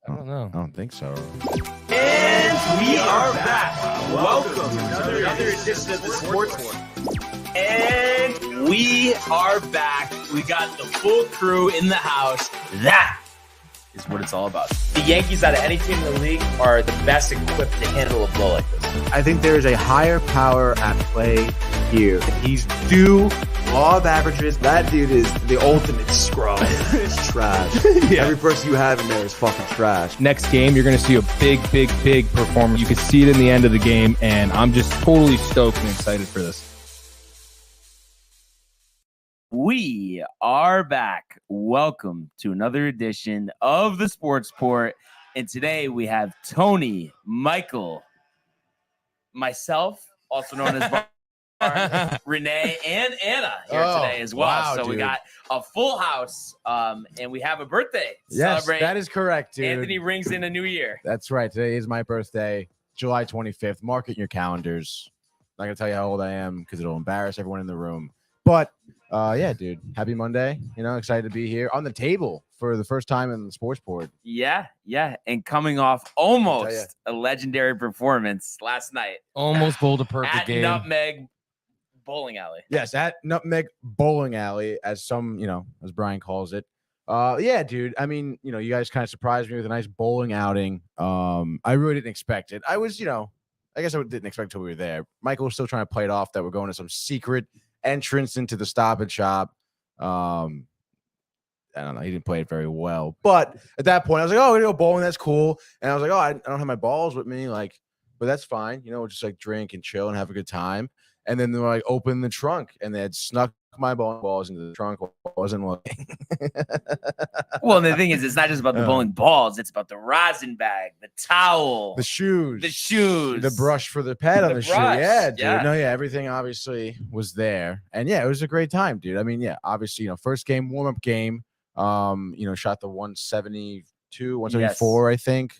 I don't know. I don't think so. And we are back. Welcome to another edition of the Sports War. And we are back. We got the full crew in the house. That is what it's all about. The Yankees, out of any team in the league, are the best equipped to handle a blow like this. I think there is a higher power at play here. He's due law of averages. That dude is the ultimate scrub. It's trash. Yeah. Every person you have in there is fucking trash. Next game, you're going to see a big performance. You can see it in the end of the game, and I'm just totally stoked and excited for this. We are back. Welcome to another edition of the Sports Port. And today we have Tony, Michael, myself, also known as Renee, and Anna here today as well. Wow, so dude. we got a full house, and we have a birthday to Yes, celebrate. that is correct, dude. Anthony rings in a new year. That's right. Today is my birthday, July 25th. Mark it in your calendars. I'm not going to tell you how old I am because it'll embarrass everyone in the room. But, yeah, dude, happy Monday. You know, excited to be here on the table for the first time in the Sports Port. Yeah. And coming off almost a legendary performance last night Almost bowled a perfect at game. Nutmeg Bowling Alley. Yes, at Nutmeg Bowling Alley, as as Brian calls it. Yeah, dude. I mean, you guys kind of surprised me with a nice bowling outing. I really didn't expect it. I was, I guess I didn't expect until we were there. Michael was still trying to play it off that we're going to some secret entrance into the Stop and Shop. I don't know. He didn't play it very well. But at that point, I was like, oh, we're going to go bowling. That's cool. And I was like, oh, I don't have my balls with me. Like, but that's fine. We'll just like drink and chill and have a good time. And then they were like, open the trunk. And they had snuck my bowling balls into the trunk while I wasn't looking. Well, the thing is, it's not just about the bowling balls. It's about the rosin bag, the towel, The shoes. the brush for the pad on the shoe. brush, Yeah, dude. yeah. No, yeah, everything obviously was there. And yeah, it was a great time, dude. I mean, yeah, obviously, first game, warm-up game, shot the 172, 174, I think.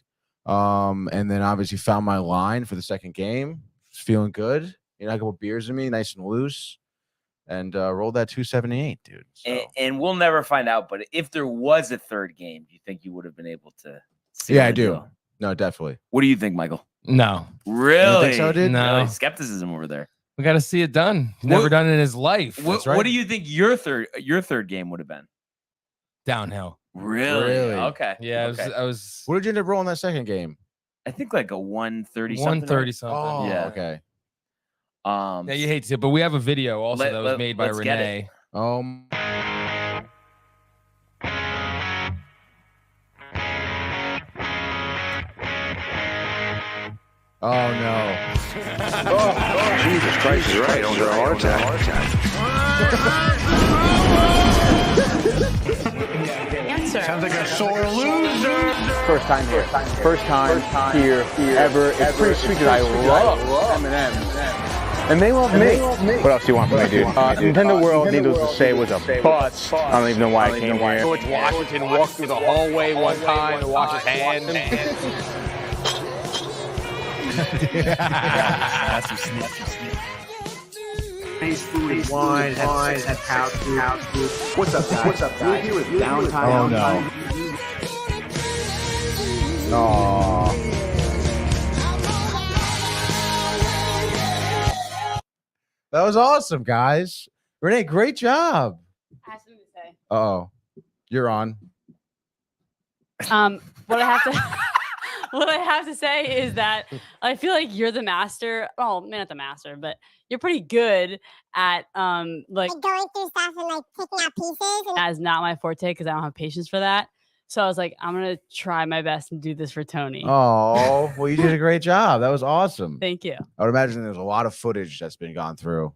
And then obviously found my line for the second game. Was feeling good. A couple beers in me, nice and loose. And rolled that 278, dude. So. And we'll never find out. But if there was a third game, do you think you would have been able to see? Yeah, I do. No, definitely. What do you think, Michael? No. Really? You don't think so, dude? No. Really? Skepticism over there. We got to see it done. He's never done it in his life. What do you think your third game would have been? Downhill. Really? Okay. Yeah, Okay. I was What did you end up rolling that second game? I think like a 130 something. 130 something. Oh, Yeah. okay. Yeah, you hate to, but we have a video also that was made by let's get Renee. Oh no. Jesus Christ, you're right. Under a heart attack. Sounds like a sore loser. First time here. First time here ever. It's pretty sweet because I love M&M's. And they love me. What else do you want from me, dude? Nintendo World, needless to say, was a bust. I don't even know why I came here. George Washington walked through the hallway one time to wash his hands. That's some sneak. Nice food, wine, has house food. What's up, guys? We're here with Downtime. Oh, no. Aww. That was awesome, guys. Renee, great job. I have something to say. Uh-oh. You're on. What I have to say is that I feel like you're the master. Oh, not the master, but you're pretty good at like going through stuff and like picking out pieces. And that is not my forte because I don't have patience for that. So I was like, I'm gonna try my best and do this for Tony. Oh, well, you did a great job. That was awesome. Thank you. I would imagine there's a lot of footage that's been gone through.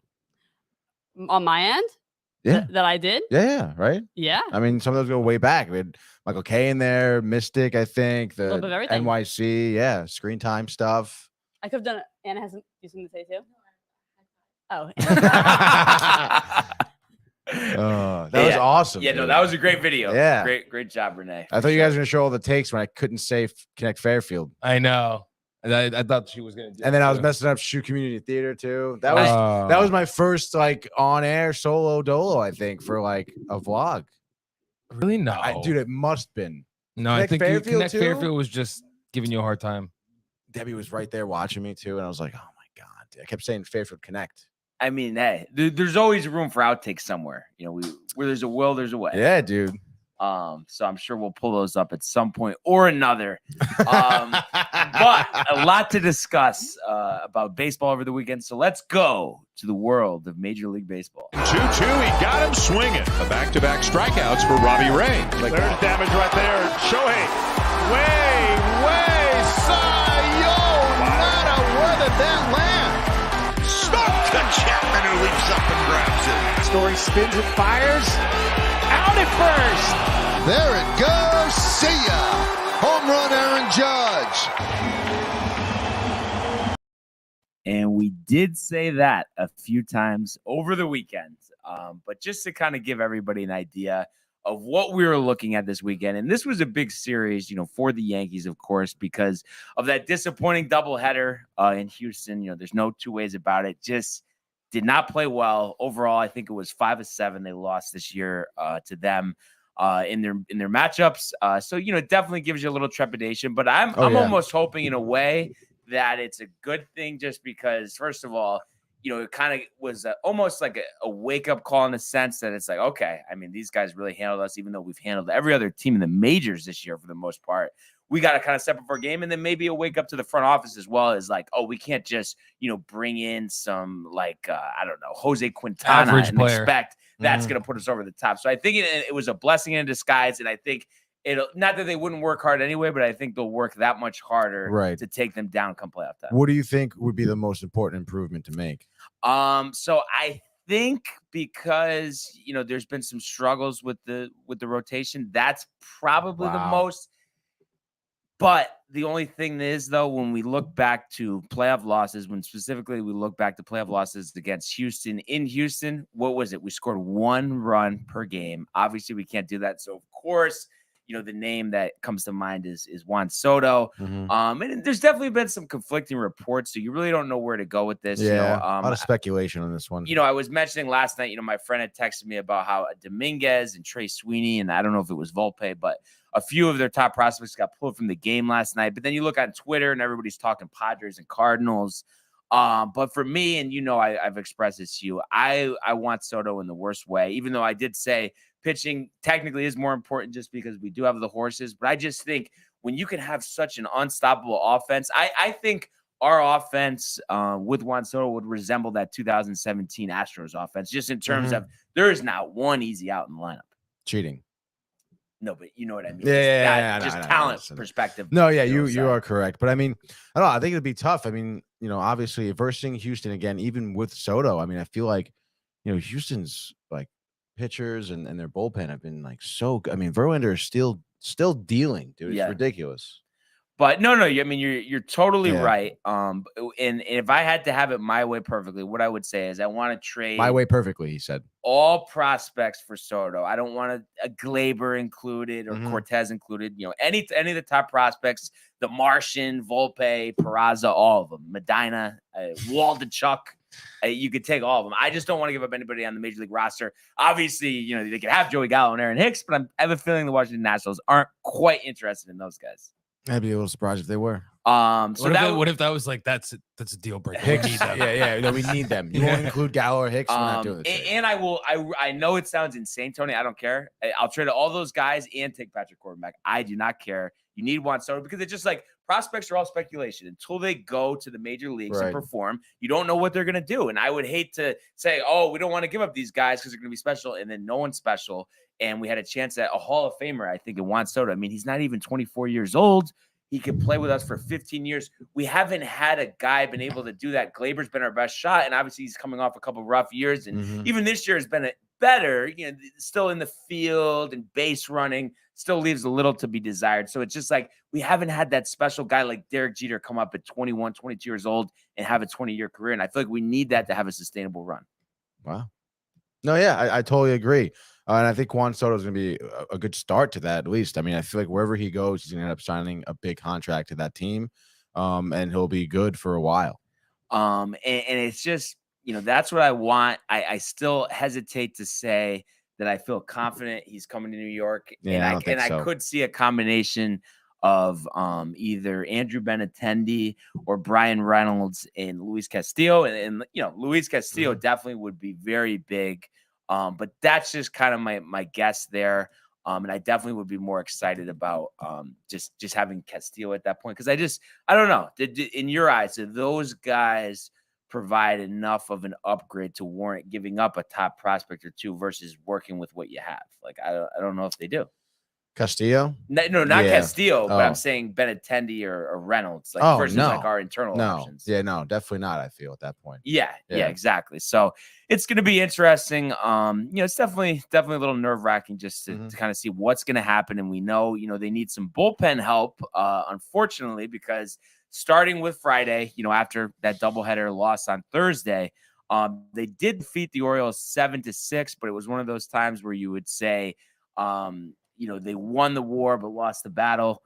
On my end? Yeah. That I did? Yeah, right? Yeah. I mean, some of those go way back. We had Michael K in there, Mystic, I think, the little bit of everything. NYC, yeah, screen time stuff. I could have done it. Anna has something to say too. Oh. That was awesome. Yeah, no, dude. that was a great video. Yeah. Great job, Renee. I thought you guys were gonna show all the takes when I couldn't say Connect Fairfield. I know. I thought she was gonna do. And then it I was too. messing up Shoe Community Theater too. That was my first like on air solo dolo, I think, for like a vlog. Really no, Dude, it must been. No, I think Connect Fairfield was just giving you a hard time. Debbie was right there watching me too, and I was like, "Oh my god!" I kept saying Fairfield Connect. I mean, hey, there's always room for outtakes somewhere. Where there's a will, there's a way. Yeah, dude. So I'm sure we'll pull those up at some point or another. But a lot to discuss about baseball over the weekend. So let's go to the world of Major League Baseball. 2-2, he got him swinging. The back-to-back strikeouts for Robbie Ray. There's damage right there. Shohei, way, Cy Young. Nada, where did that land? Stuck to Chapman, who leaps up and grabs it. Story spins and fires. Out at first. There it goes. See ya. Home run, Aaron Judge. And we did say that a few times over the weekend. But just to kind of give everybody an idea of what we were looking at this weekend. And this was a big series, for the Yankees, of course, because of that disappointing doubleheader in Houston. There's no two ways about it. Just did not play well. Overall, I think it was 5 of 7 they lost this year to them in their matchups. So it definitely gives you a little trepidation. But I'm almost hoping in a way that it's a good thing, just because, first of all, it kind of was almost like a wake-up call in the sense that it's like, okay, I mean, these guys really handled us, even though we've handled every other team in the majors this year for the most part. We got to kind of step up our game, and then maybe a wake up to the front office as well, as like, oh, we can't just, bring in some I don't know, Jose Quintana and expect that's going to put us over the top. So I think it was a blessing in disguise, and I think it'll, not that they wouldn't work hard anyway, but I think they'll work that much harder to take them down come playoff time. What do you think would be the most important improvement to make? So I think because there's been some struggles with the rotation, that's probably the most. But the only thing is, though, when we look back to playoff losses, when specifically we look back to playoff losses against Houston in Houston, what was it? We scored 1 run per game. Obviously, we can't do that. So, of course, the name that comes to mind is Juan Soto. And there's definitely been some conflicting reports, so you really don't know where to go with this. Yeah, a lot of speculation on this one. I was mentioning last night, my friend had texted me about how Dominguez and Trey Sweeney, and I don't know if it was Volpe, but a few of their top prospects got pulled from the game last night. But then you look on Twitter and everybody's talking Padres and Cardinals. But for me, and I've expressed this to you, I want Soto in the worst way, even though I did say pitching technically is more important just because we do have the horses. But I just think when you can have such an unstoppable offense, I think our offense with Juan Soto would resemble that 2017 Astros offense, just in terms of there is not one easy out in the lineup. Cheating. No, but you know what I mean. Just talent perspective. No, yeah, you are correct. But I mean, I don't know. I think it'd be tough. I mean, obviously versing Houston again, even with Soto. I mean, I feel like, Houston's like pitchers and their bullpen have been like so good. I mean, Verlander is still dealing, dude. It's ridiculous. But no, I mean, you're totally right. And if I had to have it my way perfectly, what I would say is I want to trade my way perfectly. He said all prospects for Soto. I don't want a Glaber included or Cortez included. Any of the top prospects, the Martian, Volpe, Peraza, all of them, Medina, Waldichuk. You could take all of them. I just don't want to give up anybody on the Major League roster. Obviously, they could have Joey Gallo and Aaron Hicks, but I have a feeling the Washington Nationals aren't quite interested in those guys. I'd be a little surprised if they were. What if that was like that's a deal breaker? Hicks, we need them. Yeah, we need them. You won't include Gallo or Hicks. We're not doing this. And I will. I know it sounds insane, Tony. I don't care. I'll trade all those guys and take Patrick Corbin back. I do not care. You need Juan Soto because it's just like prospects are all speculation until they go to the major leagues and perform. You don't know what they're going to do. And I would hate to say, oh, we don't want to give up these guys because they're going to be special, and then no one's special. And we had a chance at a Hall of Famer, I think, in Juan Soto. I mean, he's not even 24 years old. He could play with us for 15 years. We haven't had a guy been able to do that. Glaber's been our best shot, and obviously he's coming off a couple of rough years. And even this year has been better, still in the field and base running, still leaves a little to be desired. So it's just like we haven't had that special guy like Derek Jeter come up at 21, 22 years old and have a 20-year career. And I feel like we need that to have a sustainable run. Wow. No, yeah, I totally agree. And I think Juan Soto is going to be a good start to that, at least. I mean, I feel like wherever he goes, he's going to end up signing a big contract to that team, and he'll be good for a while. And it's just, that's what I want. I still hesitate to say that I feel confident he's coming to New York. Yeah, And I could see a combination of either Andrew Benintendi or Brian Reynolds and Luis Castillo. And Luis Castillo definitely would be very big. But that's just kind of my guess there. And I definitely would be more excited about just having Castillo at that point. Because I don't know. In your eyes, do those guys provide enough of an upgrade to warrant giving up a top prospect or two versus working with what you have? Like, I don't know if they do. Castillo? No, not Castillo, but I'm saying Benintendi or Reynolds, like versus like our internal options. Yeah, no, definitely not. I feel at that point. Yeah, exactly. So it's going to be interesting. It's definitely a little nerve wracking just to kind of see what's going to happen. And we know, they need some bullpen help, unfortunately, because starting with Friday, after that doubleheader loss on Thursday, they did defeat the Orioles 7-6, but it was one of those times where you would say, they won the war but lost the battle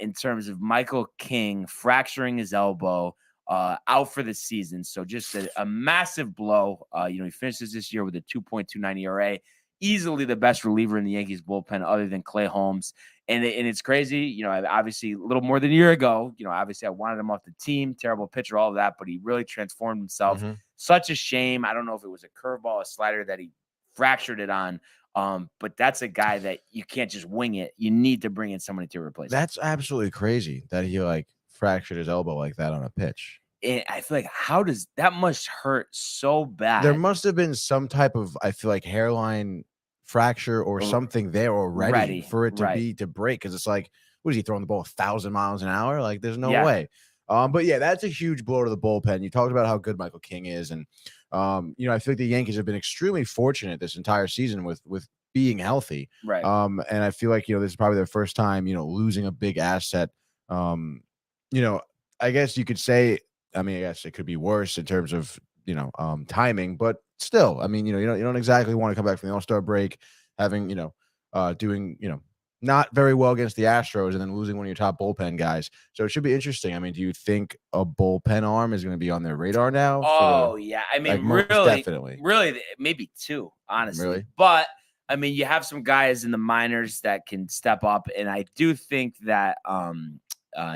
in terms of Michael King fracturing his elbow, out for the season. So just a massive blow. He finishes this year with a 2.29 ERA, easily the best reliever in the Yankees bullpen other than Clay Holmes. And it's crazy. Obviously a little more than a year ago, obviously I wanted him off the team, terrible pitcher, all of that, but he really transformed himself. Such a shame. I don't know if it was a curveball, a slider that he fractured it on. But that's a guy that you can't just wing it. You need to bring in somebody to replace him. That's absolutely crazy that he fractured his elbow like that on a pitch. And I feel like that must hurt so bad. There must have been some type of, I feel like, hairline fracture or something there already for it to break. Because it's like, what is he throwing the ball 1,000 miles an hour? Like, there's no way. But yeah, that's a huge blow to the bullpen. You talked about how good Michael King is, and I feel like the Yankees have been extremely fortunate this entire season with being healthy. Right. And I feel like this is probably their first time losing a big asset. I guess you could say. I mean, I guess it could be worse in terms of timing, but still, I mean, you don't exactly want to come back from the All-Star break having doing not very well against the Astros and then losing one of your top bullpen guys. So it should be interesting. I mean, do you think a bullpen arm is going to be on their radar now? Oh, yeah. I mean, definitely. Really, maybe two, honestly. Really? But, I mean, you have some guys in the minors that can step up, and I do think that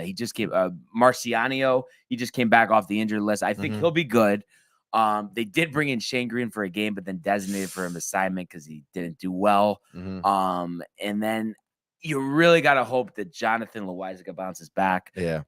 he just came Marciano. He just came back off the injured list. I think he'll be good. They did bring in Shane Green for a game, but then designated for an assignment because he didn't do well. And then you really got to hope that Jonathan Loaizaga bounces back. Yeah.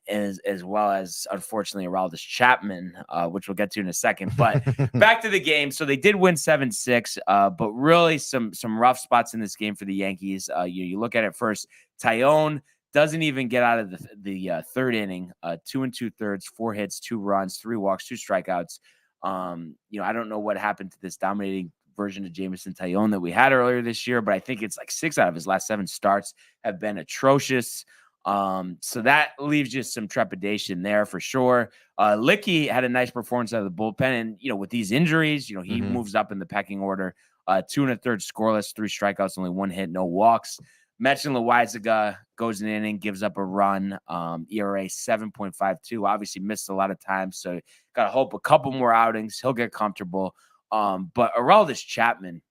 As well as, unfortunately, Aroldis Chapman, which we'll get to in a second. But back to the game. So they did win 7-6, but really some rough spots in this game for the Yankees. You look at it first. Taillon doesn't even get out of the third inning. 2 2/3, 4 hits, 2 runs, 3 walks, 2 strikeouts. I don't know what happened to this dominating version of Jameson Taillon that we had earlier this year, but I think it's like 6 out of his last 7 starts have been atrocious. So that leaves you some trepidation there for sure. Licky had a nice performance out of the bullpen, and with these injuries, he moves up in the pecking order. 2 1/3 scoreless, 3 strikeouts, only 1 hit, no walks. Mentioned Loaizaga goes in an inning, gives up a run. ERA 7.52. Obviously missed a lot of time, so gotta hope a couple more outings he'll get comfortable. But Aroldis Chapman,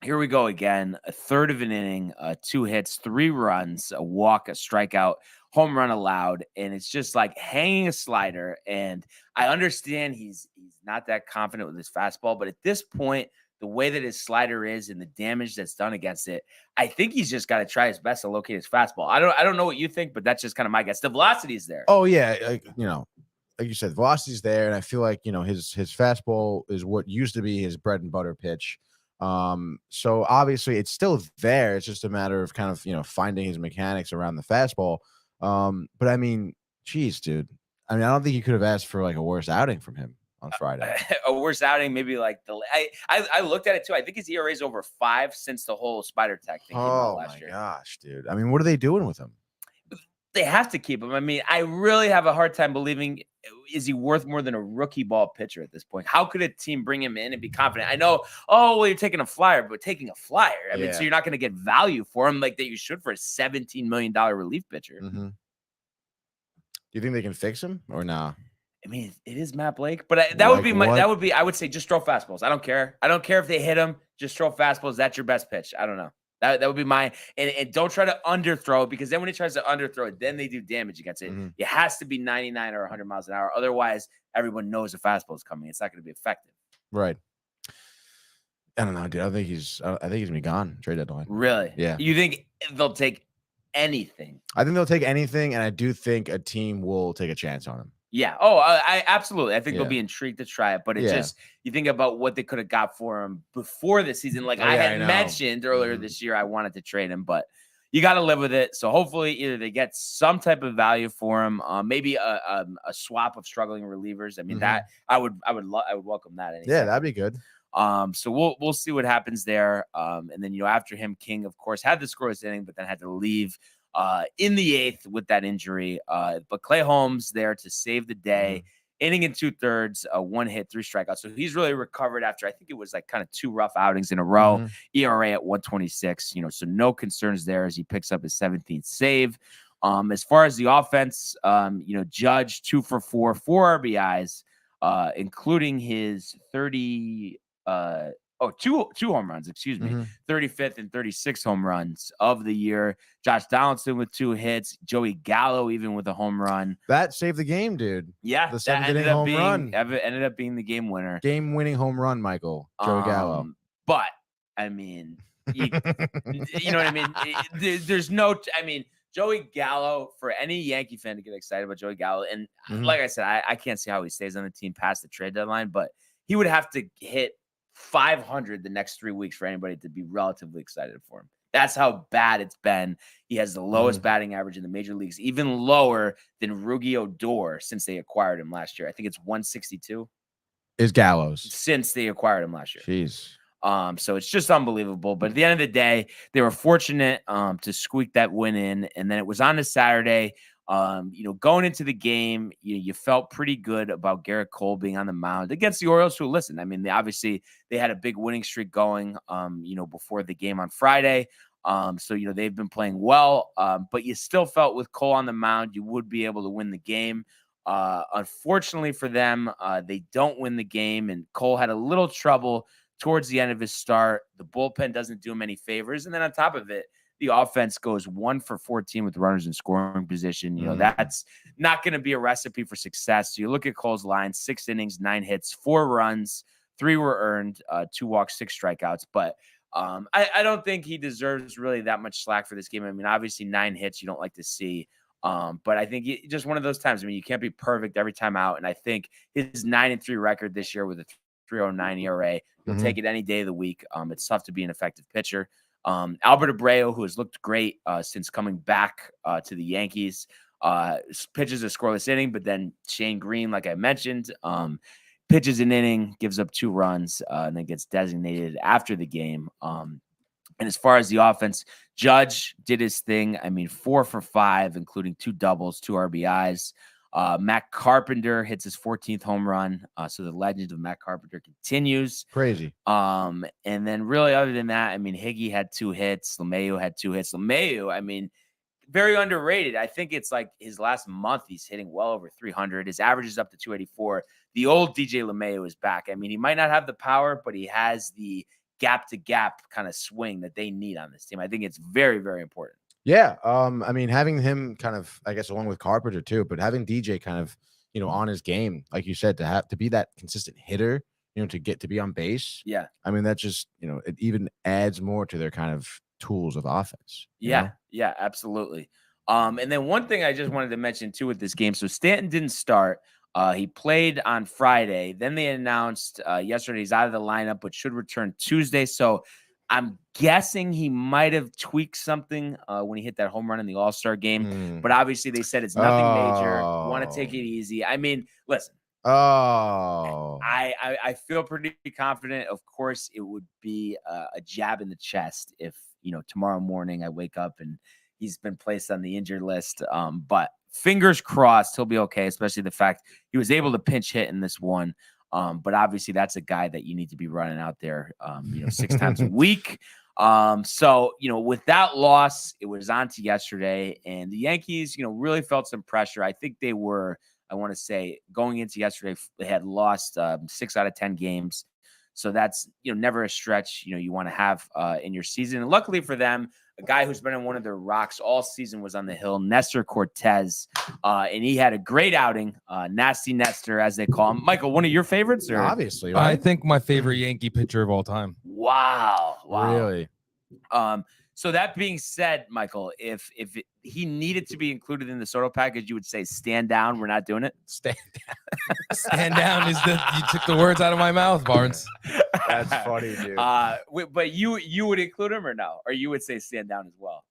here we go again. A third of an inning, 2 hits, 3 runs, a walk, a strikeout, home run allowed, and it's just like hanging a slider. And I understand he's not that confident with his fastball, but at this point, the way that his slider is and the damage that's done against it, I think he's just got to try his best to locate his fastball. I don't know what you think, but that's just kind of my guess. The velocity is there. Oh yeah, like you said, velocity's there, and I feel like his fastball is what used to be his bread and butter pitch. So obviously it's still there. It's just a matter of kind of finding his mechanics around the fastball. But I mean, geez, dude. I mean, I don't think you could have asked for like a worse outing from him on Friday. A worse outing, maybe like I looked at it too. I think his ERA is over 5 since the whole Spider Tech thing came out last year. Oh my gosh, dude. I mean, what are they doing with him? They have to keep him. I mean, I really have a hard time believing, is he worth more than a rookie ball pitcher at this point? How could a team bring him in and be confident? I know, well, you're taking a flyer, but taking a flyer. I mean, so you're not going to get value for him like that you should for a $17 million relief pitcher. Do you think they can fix him or nah? I mean, it is Matt Blake, but that would be I would say just throw fastballs. I don't care. I don't care if they hit him. Just throw fastballs. That's your best pitch. I don't know. That would be mine. And don't try to underthrow, because then when he tries to underthrow it, then they do damage against it. Mm-hmm. It has to be 99 or 100 miles an hour. Otherwise, everyone knows a fastball is coming. It's not going to be effective. Right. I don't know, dude. I think he's gonna be gone trade deadline. Really? Yeah. You think they'll take anything? I think they'll take anything, and I do think a team will take a chance on him. Yeah. Oh, I absolutely. I think they'll be intrigued to try it, but it's just, you think about what they could have got for him before the season. Like I had mentioned earlier this year, I wanted to trade him, but you got to live with it. So hopefully either they get some type of value for him, maybe a swap of struggling relievers. I mean, that I would welcome that. Yeah, that'd be good. So we'll see what happens there. And then, after him, King, of course, had the scoreless inning, but then had to leave in the 8th with that injury. But Clay Holmes there to save the day, inning in 2/3, 1 hit, 3 strikeouts. So he's really recovered after, I think it was like kind of 2 rough outings in a row. ERA at 1.26, so no concerns there as he picks up his 17th save. As far as the offense, Judge 2 for 4 RBIs, including his 2 home runs, 35th and 36th home runs of the year. Josh Donaldson with 2 hits. Joey Gallo even with a home run. That saved the game, dude. Yeah, the 7th inning home run ended up being the game winner. Game-winning home run, Michael. Joey Gallo. But, I mean, you know what I mean? There's no – I mean, Joey Gallo, for any Yankee fan to get excited about Joey Gallo, and like I said, I can't see how he stays on the team past the trade deadline, but he would have to hit 500 the next 3 weeks for anybody to be relatively excited for him. That's how bad it's been. He has the lowest batting average in the major leagues, even lower than Rugi Odor since they acquired him last year. I think it's 162. Is Gallows since they acquired him last year. Jeez. So it's just unbelievable. But at the end of the day, they were fortunate to squeak that win in, and then it was on a Saturday. Going into the game, you felt pretty good about Garrett Cole being on the mound against the Orioles, who, listen, I mean, they had a big winning streak going, before the game on Friday. So they've been playing well, but you still felt with Cole on the mound, you would be able to win the game. Unfortunately for them, they don't win the game, and Cole had a little trouble towards the end of his start. The bullpen doesn't do him any favors. And then on top of it, the offense goes 1 for 14 with runners in scoring position. That's not going to be a recipe for success. So you look at Cole's line: 6 innings, 9 hits, 4 runs, 3 were earned, 2 walks, 6 strikeouts. But I don't think he deserves really that much slack for this game. I mean, obviously 9 hits you don't like to see. But I think just one of those times. I mean, you can't be perfect every time out. And I think his 9-3 record this year with a 3.09 ERA, you'll take it any day of the week. It's tough to be an effective pitcher. Albert Abreu, who has looked great since coming back to the Yankees, pitches a scoreless inning, but then Shane Green, like I mentioned, pitches an inning, gives up 2 runs, and then gets designated after the game. And as far as the offense, Judge did his thing. I mean, 4 for 5, including 2 doubles, 2 RBIs. Matt Carpenter hits his 14th home run. So the legend of Matt Carpenter continues. Crazy. And then really other than that, I mean, Higgy had 2 hits. LeMahieu had 2 hits. LeMahieu, I mean, very underrated. I think it's like his last month, he's hitting well over 300. His average is up to 284. The old DJ LeMahieu is back. I mean, he might not have the power, but he has the gap-to-gap kind of swing that they need on this team. I think it's very, very important. Yeah. I mean, having him kind of, I guess, along with Carpenter too, but having DJ kind of, on his game, like you said, to be that consistent hitter, to get to be on base. Yeah. I mean, that just, it even adds more to their kind of tools of offense. Yeah. Yeah, absolutely. And then one thing I just wanted to mention too with this game. So Stanton didn't start. He played on Friday. Then they announced yesterday he's out of the lineup, but should return Tuesday. So I'm guessing he might have tweaked something when he hit that home run in the All-Star game. But obviously they said it's nothing major. Want to take it easy. I mean, listen. I feel pretty confident. Of course, it would be a jab in the chest if, tomorrow morning I wake up and he's been placed on the injured list. But fingers crossed he'll be okay, especially the fact he was able to pinch hit in this one. But obviously that's a guy that you need to be running out there, 6 times a week. So, with that loss, it was on to yesterday, and the Yankees, really felt some pressure. I think they were I want to say going into yesterday, they had lost 6 out of 10 games. So that's, never a stretch, you want to have in your season. And luckily for them, a guy who's been on one of their rocks all season was on the hill, Nestor Cortez. And he had a great outing, Nasty Nestor, as they call him. Michael, one of your favorites? Or? Obviously, right? I think my favorite Yankee pitcher of all time. Wow. Really? So that being said, Michael, if he needed to be included in the Soto package, you would say stand down. We're not doing it. Stand down. Stand down is you took the words out of my mouth, Barnes. That's funny, dude. But you would include him or no? Or you would say stand down as well?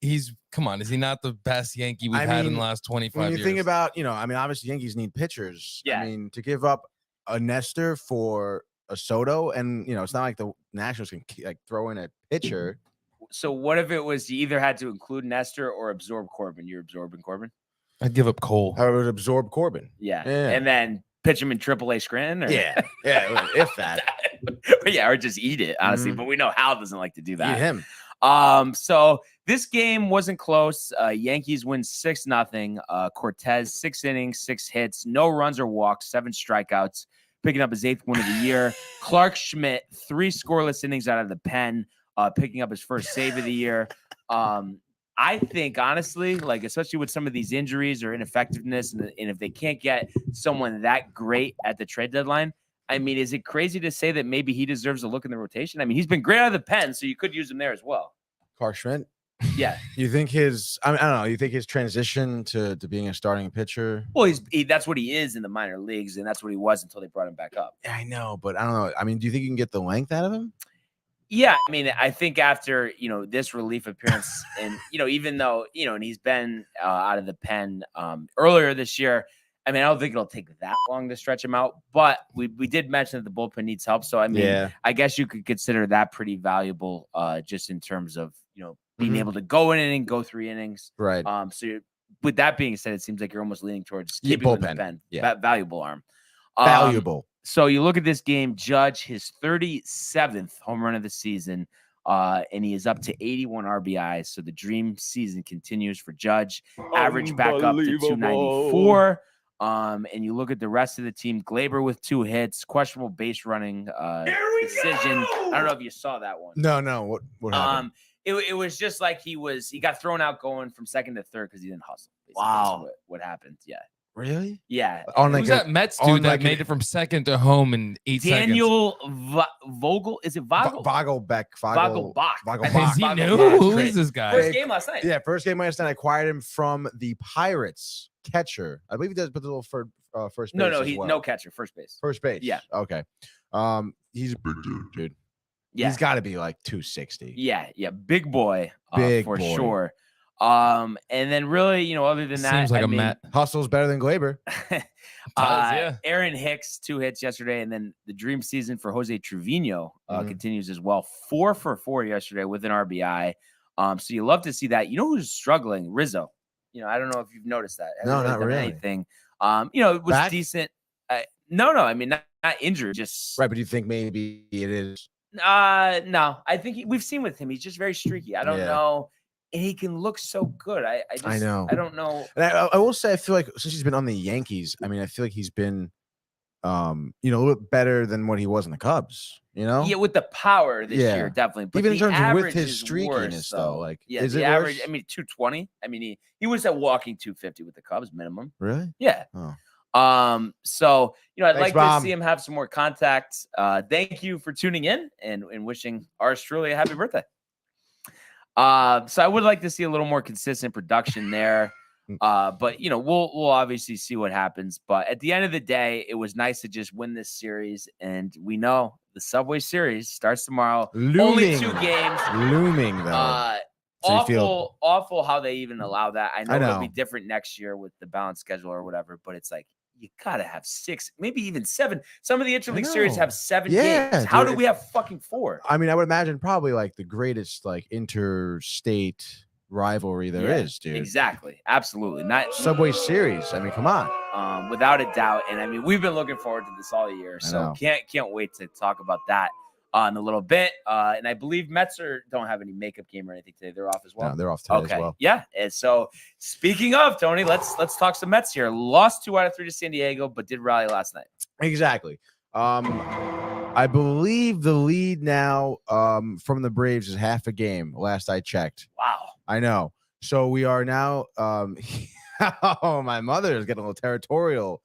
Come on, is he not the best Yankee we've had in the last 25 years? When you think about, obviously Yankees need pitchers. Yeah. I mean, to give up a Nestor for a Soto, and it's not like the Nationals can throw in a pitcher. So what if it was you either had to include Nestor or absorb Corbin? You're absorbing Corbin? I'd give up Cole. I would absorb Corbin. Yeah. And then pitch him in AAA Scranton? Or? Yeah, if that. Or just eat it, honestly. But we know Hal doesn't like to do that. Eat him. So this game wasn't close. Yankees win 6-0. Cortez, 6 innings, 6 hits, no runs or walks, 7 strikeouts, picking up his 8th win of the year. Clark Schmidt, 3 scoreless innings out of the pen. Picking up his first save of the year. I think, honestly, especially with some of these injuries or ineffectiveness, and if they can't get someone that great at the trade deadline, I mean, is it crazy to say that maybe he deserves a look in the rotation? I mean, he's been great out of the pen, so you could use him there as well. Clark Schmidt? Yeah. You think I don't know, you think his transition to being a starting pitcher? Well, that's what he is in the minor leagues, and that's what he was until they brought him back up. Yeah, I know, but I don't know. I mean, do you think you can get the length out of him? Yeah, I mean, I think after, this relief appearance and, even though, and he's been out of the pen earlier this year, I mean, I don't think it'll take that long to stretch him out, but we did mention that the bullpen needs help. So, I mean, I guess you could consider that pretty valuable just in terms of, being able to go in and go 3 innings. Right. With that being said, it seems like you're almost leaning towards keeping him in the pen. Yeah. Valuable arm. Valuable. So you look at this game, Judge, his 37th home run of the season, and he is up to 81 RBIs. So the dream season continues for Judge. Average back up to 294. And you look at the rest of the team, Glaber with 2 hits, questionable base running decision. I don't know if you saw that one. No. What happened? It was just like he got thrown out going from second to third because he didn't hustle. Wow. That's what happened. Yeah. Really? Yeah. Who's that Mets dude that made it from second to home in 8 seconds? Daniel Vogel? Is it Vogel? Vogelbach. Is he new? Who is this guy? First game last night. Yeah, first game last night. I acquired him from the Pirates catcher. I believe he does put the little first base. No, he's no catcher. First base. First base. Yeah. Okay. He's a big dude. Yeah. He's got to be like 260. Yeah. Big boy. Big for boy. Sure. And then really, other than that, Seems like Met. Hustle's better than Glaber. Aaron Hicks, 2 hits yesterday, and then the dream season for Jose Trevino continues as well. 4 for 4 yesterday with an RBI. So you love to see that. You know who's struggling? Rizzo. I don't know if you've noticed that. No, not really. Anything. It was Back? Decent. No. I mean, not injured. Just right. But you think maybe it is? No. I think we've seen with him. He's just very streaky. I don't know. And he can look so good. I know. I don't know. And I will say, I feel like since he's been on the Yankees, I mean, I feel like he's been, a little bit better than what he was in the Cubs. Yeah, with the power this year, definitely. But even in terms of with average his streakiness, worse, though, like is the average? I mean, 220. I mean, he was at walking 250 with the Cubs minimum. Really? Yeah. Oh. So I'd like Bob. to see him have some more contact. Thank you for tuning in and wishing ours truly a happy birthday. So I would like to see a little more consistent production there. But we'll obviously see what happens. But at the end of the day, it was nice to just win this series, and we know the Subway Series starts tomorrow. Only 2 games. Looming though. So awful how they even allow that. I know it'll be know. different next year with the balanced schedule or whatever, but it's like you gotta have 6, maybe even 7. Some of the interleague series have 7 games. How do we have fucking 4? I mean, I would imagine probably like the greatest like interstate rivalry there is, dude. Exactly. Absolutely. Not Subway Series. I mean, come on. Without a doubt. And I mean, we've been looking forward to this all year. So can't wait to talk about that in a little bit. And I believe Mets don't have any makeup game or anything today. They're off as well. No, they're off today okay. as well. Yeah. And so speaking of, Tony, let's talk some Mets here. Lost 2 out of 3 to San Diego, but did rally last night. Exactly. I believe the lead now from the Braves is half a game. Last I checked. Wow. I know. So we are now. Oh, my mother is getting a little territorial.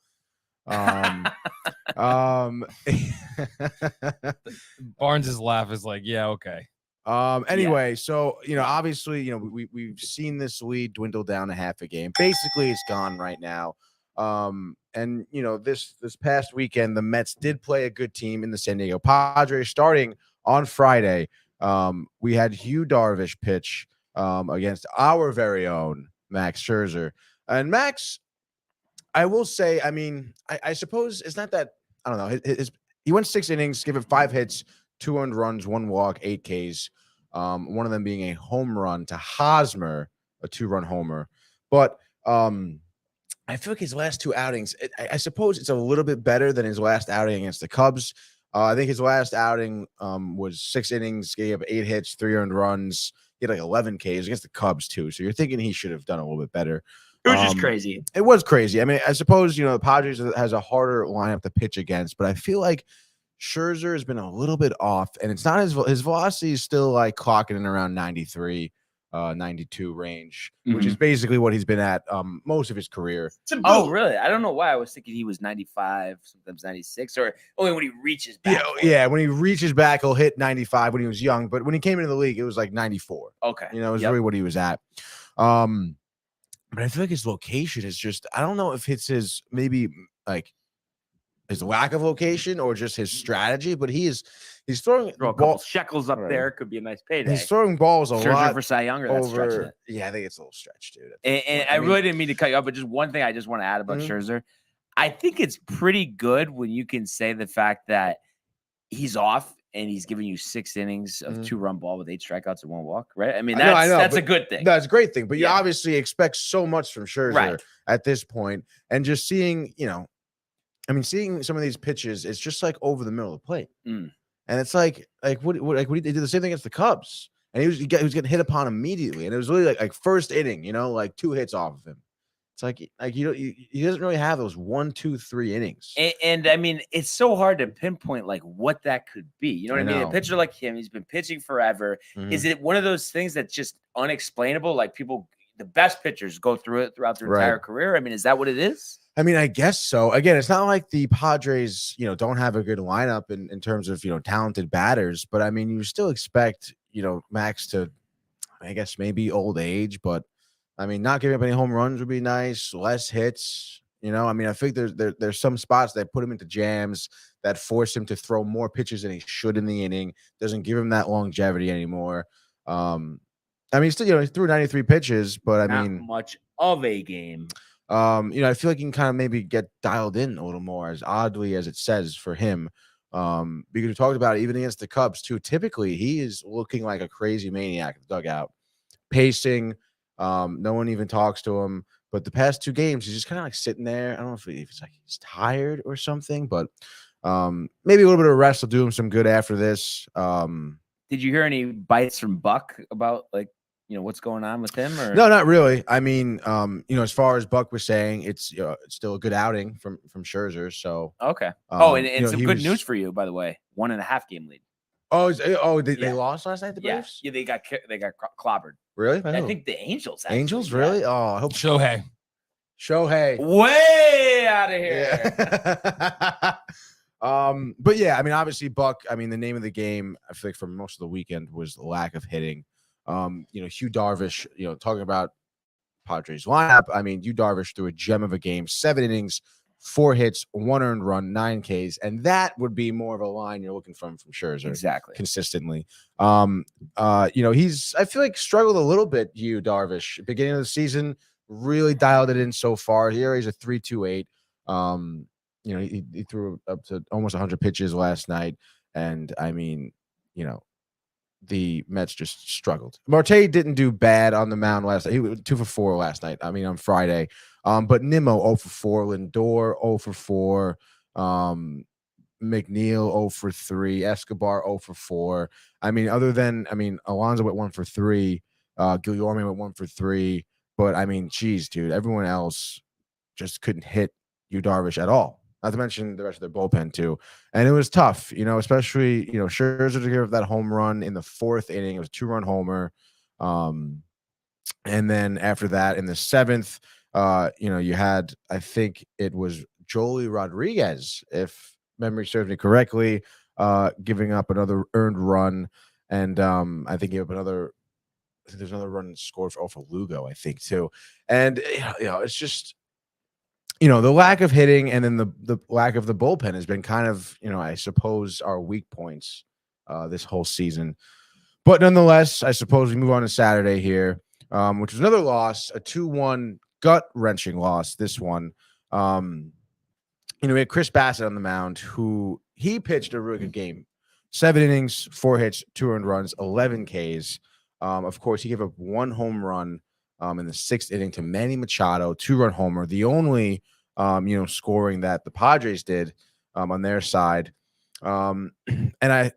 Barnes's laugh is like, yeah, okay. Anyway, so obviously, we've seen this lead dwindle down to half a game. Basically, it's gone right now. And this past weekend, the Mets did play a good team in the San Diego Padres. Starting on Friday, we had Hugh Darvish pitch against our very own Max Scherzer. And Max, I will say, I mean, I suppose it's not that, I don't know. He went 6 innings, given 5 hits, 2 earned runs, 1 walk, 8 Ks. One of them being a home run to Hosmer, a 2-run homer. But I feel like his last 2 outings, I suppose it's a little bit better than his last outing against the Cubs. I think his last outing was 6 innings, gave up 8 hits, 3 earned runs. He had like 11 Ks against the Cubs too. So you're thinking he should have done a little bit better. It was just crazy. It was crazy. I mean, I suppose, the Padres has a harder lineup to pitch against, but I feel like Scherzer has been a little bit off, and it's not his velocity is still like clocking in around 93, 92 range, which is basically what he's been at most of his career. Oh, really? I don't know why I was thinking he was 95, sometimes 96, or only when he reaches back. Yeah, when he reaches back, he'll hit 95 when he was young, but when he came into the league, it was like 94. Okay. It was really what he was at. But I feel like his location is just, I don't know if it's his, maybe like his lack of location or just his strategy, but he's throwing a couple shekels up there. Could be a nice payday. He's throwing balls a lot for Cy Young, or that's stretching it. Yeah, I think it's a little stretch, dude. And I really didn't mean to cut you off, but just one thing I just want to add about Scherzer. I think it's pretty good when you can say the fact that he's off and he's giving you 6 innings of 2-run ball with 8 strikeouts and 1 walk, right? I mean, that's a good thing. That's a great thing. But you obviously expect so much from Scherzer at this point. And just seeing, seeing some of these pitches, it's just like over the middle of the plate. And it's like what he did the same thing against the Cubs. And he was getting hit upon immediately. And it was really like first inning, like 2 hits off of him. It's like he doesn't really have those 1, 2, 3 innings. And I mean, it's so hard to pinpoint like what that could be. You know what I mean? A pitcher like him, he's been pitching forever. Is it one of those things that's just unexplainable? Like the best pitchers go through it throughout their entire career. I mean, is that what it is? I mean, I guess so. Again, it's not like the Padres, don't have a good lineup in terms of, talented batters. But I mean, you still expect, Max to, I guess, maybe old age, but I mean, not giving up any home runs would be nice. Less hits, I mean, I think there's some spots that put him into jams that force him to throw more pitches than he should in the inning. Doesn't give him that longevity anymore. I mean, still, he threw 93 pitches, but I mean, not much of a game. I feel like he can kind of maybe get dialed in a little more, as oddly as it says for him. Because we talked about it even against the Cubs too. Typically, he is looking like a crazy maniac in the dugout, pacing. No one even talks to him. But the past 2 games, he's just kind of like sitting there. I don't know if it's like he's tired or something, but maybe a little bit of rest will do him some good after this. Did you hear any bites from Buck about what's going on with him? Or no, not really. I mean, as far as Buck was saying, it's still a good outing from Scherzer. So okay. And some good news for you, by the way. 1.5 game lead. They lost last night. The Braves. Yeah, they got clobbered. Really? I think the Angels. Actually, Angels, really? Oh, I hope Shohei. Way out of here. Yeah. But yeah, I mean, obviously, Buck. I mean, the name of the game, I feel like for most of the weekend was the lack of hitting. Hugh Darvish. Talking about Padres lineup. I mean, Hugh Darvish threw a gem of a game, 7 innings, 4 hits, 1 earned run, 9 Ks, and that would be more of a line you're looking from Scherzer exactly consistently. He's I feel like struggled a little bit. Hugh Darvish beginning of the season really dialed it in so far. Here he's a 3.28. He threw up to almost 100 pitches last night, and I mean, the Mets just struggled. Marte didn't do bad on the mound last night. He was 2 for 4 last night. I mean, on Friday. But Nimmo 0 for 4, Lindor 0 for 4. McNeil 0 for 3, Escobar 0 for 4. I mean, Alonso went 1 for 3, Guillorme went 1 for 3. But I mean, geez, dude, everyone else just couldn't hit Yu Darvish at all. Not to mention the rest of their bullpen too. And it was tough, especially, Scherzer to give that home run in the 4th inning. It was a 2-run homer. And then after that in the 7th, you had, I think it was Joely Rodriguez, if memory serves me correctly, giving up another earned run. And I think gave up there's another run scored for Lugo, I think, too. And, it's just, the lack of hitting and then the lack of the bullpen has been kind of, I suppose, our weak points this whole season. But nonetheless, I suppose we move on to Saturday here, which was another loss, a 2-1 gut-wrenching loss, this one. We had Chris Bassett on the mound, who he pitched a really good game. 7 innings, 4 hits, 2 earned runs, 11 Ks. Of course, he gave up 1 home run in the 6th inning to Manny Machado, 2-run homer, the only scoring that the Padres did on their side. And I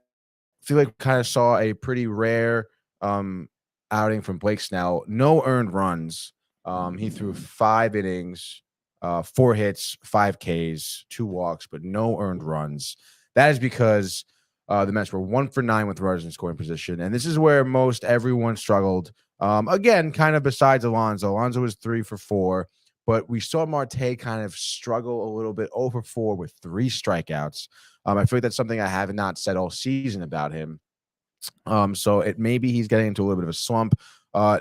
feel like we kind of saw a pretty rare outing from Blake Snell. No earned runs. He threw 5 innings, 4 hits, 5 Ks, 2 walks, but no earned runs. That is because the Mets were 1 for 9 with runners in scoring position. And this is where most everyone struggled. Again, kind of besides Alonso. Alonso was 3 for 4. But we saw Marte kind of struggle a little bit, 0 for 4 with 3 strikeouts. I feel like that's something I have not said all season about him. So maybe he's getting into a little bit of a slump.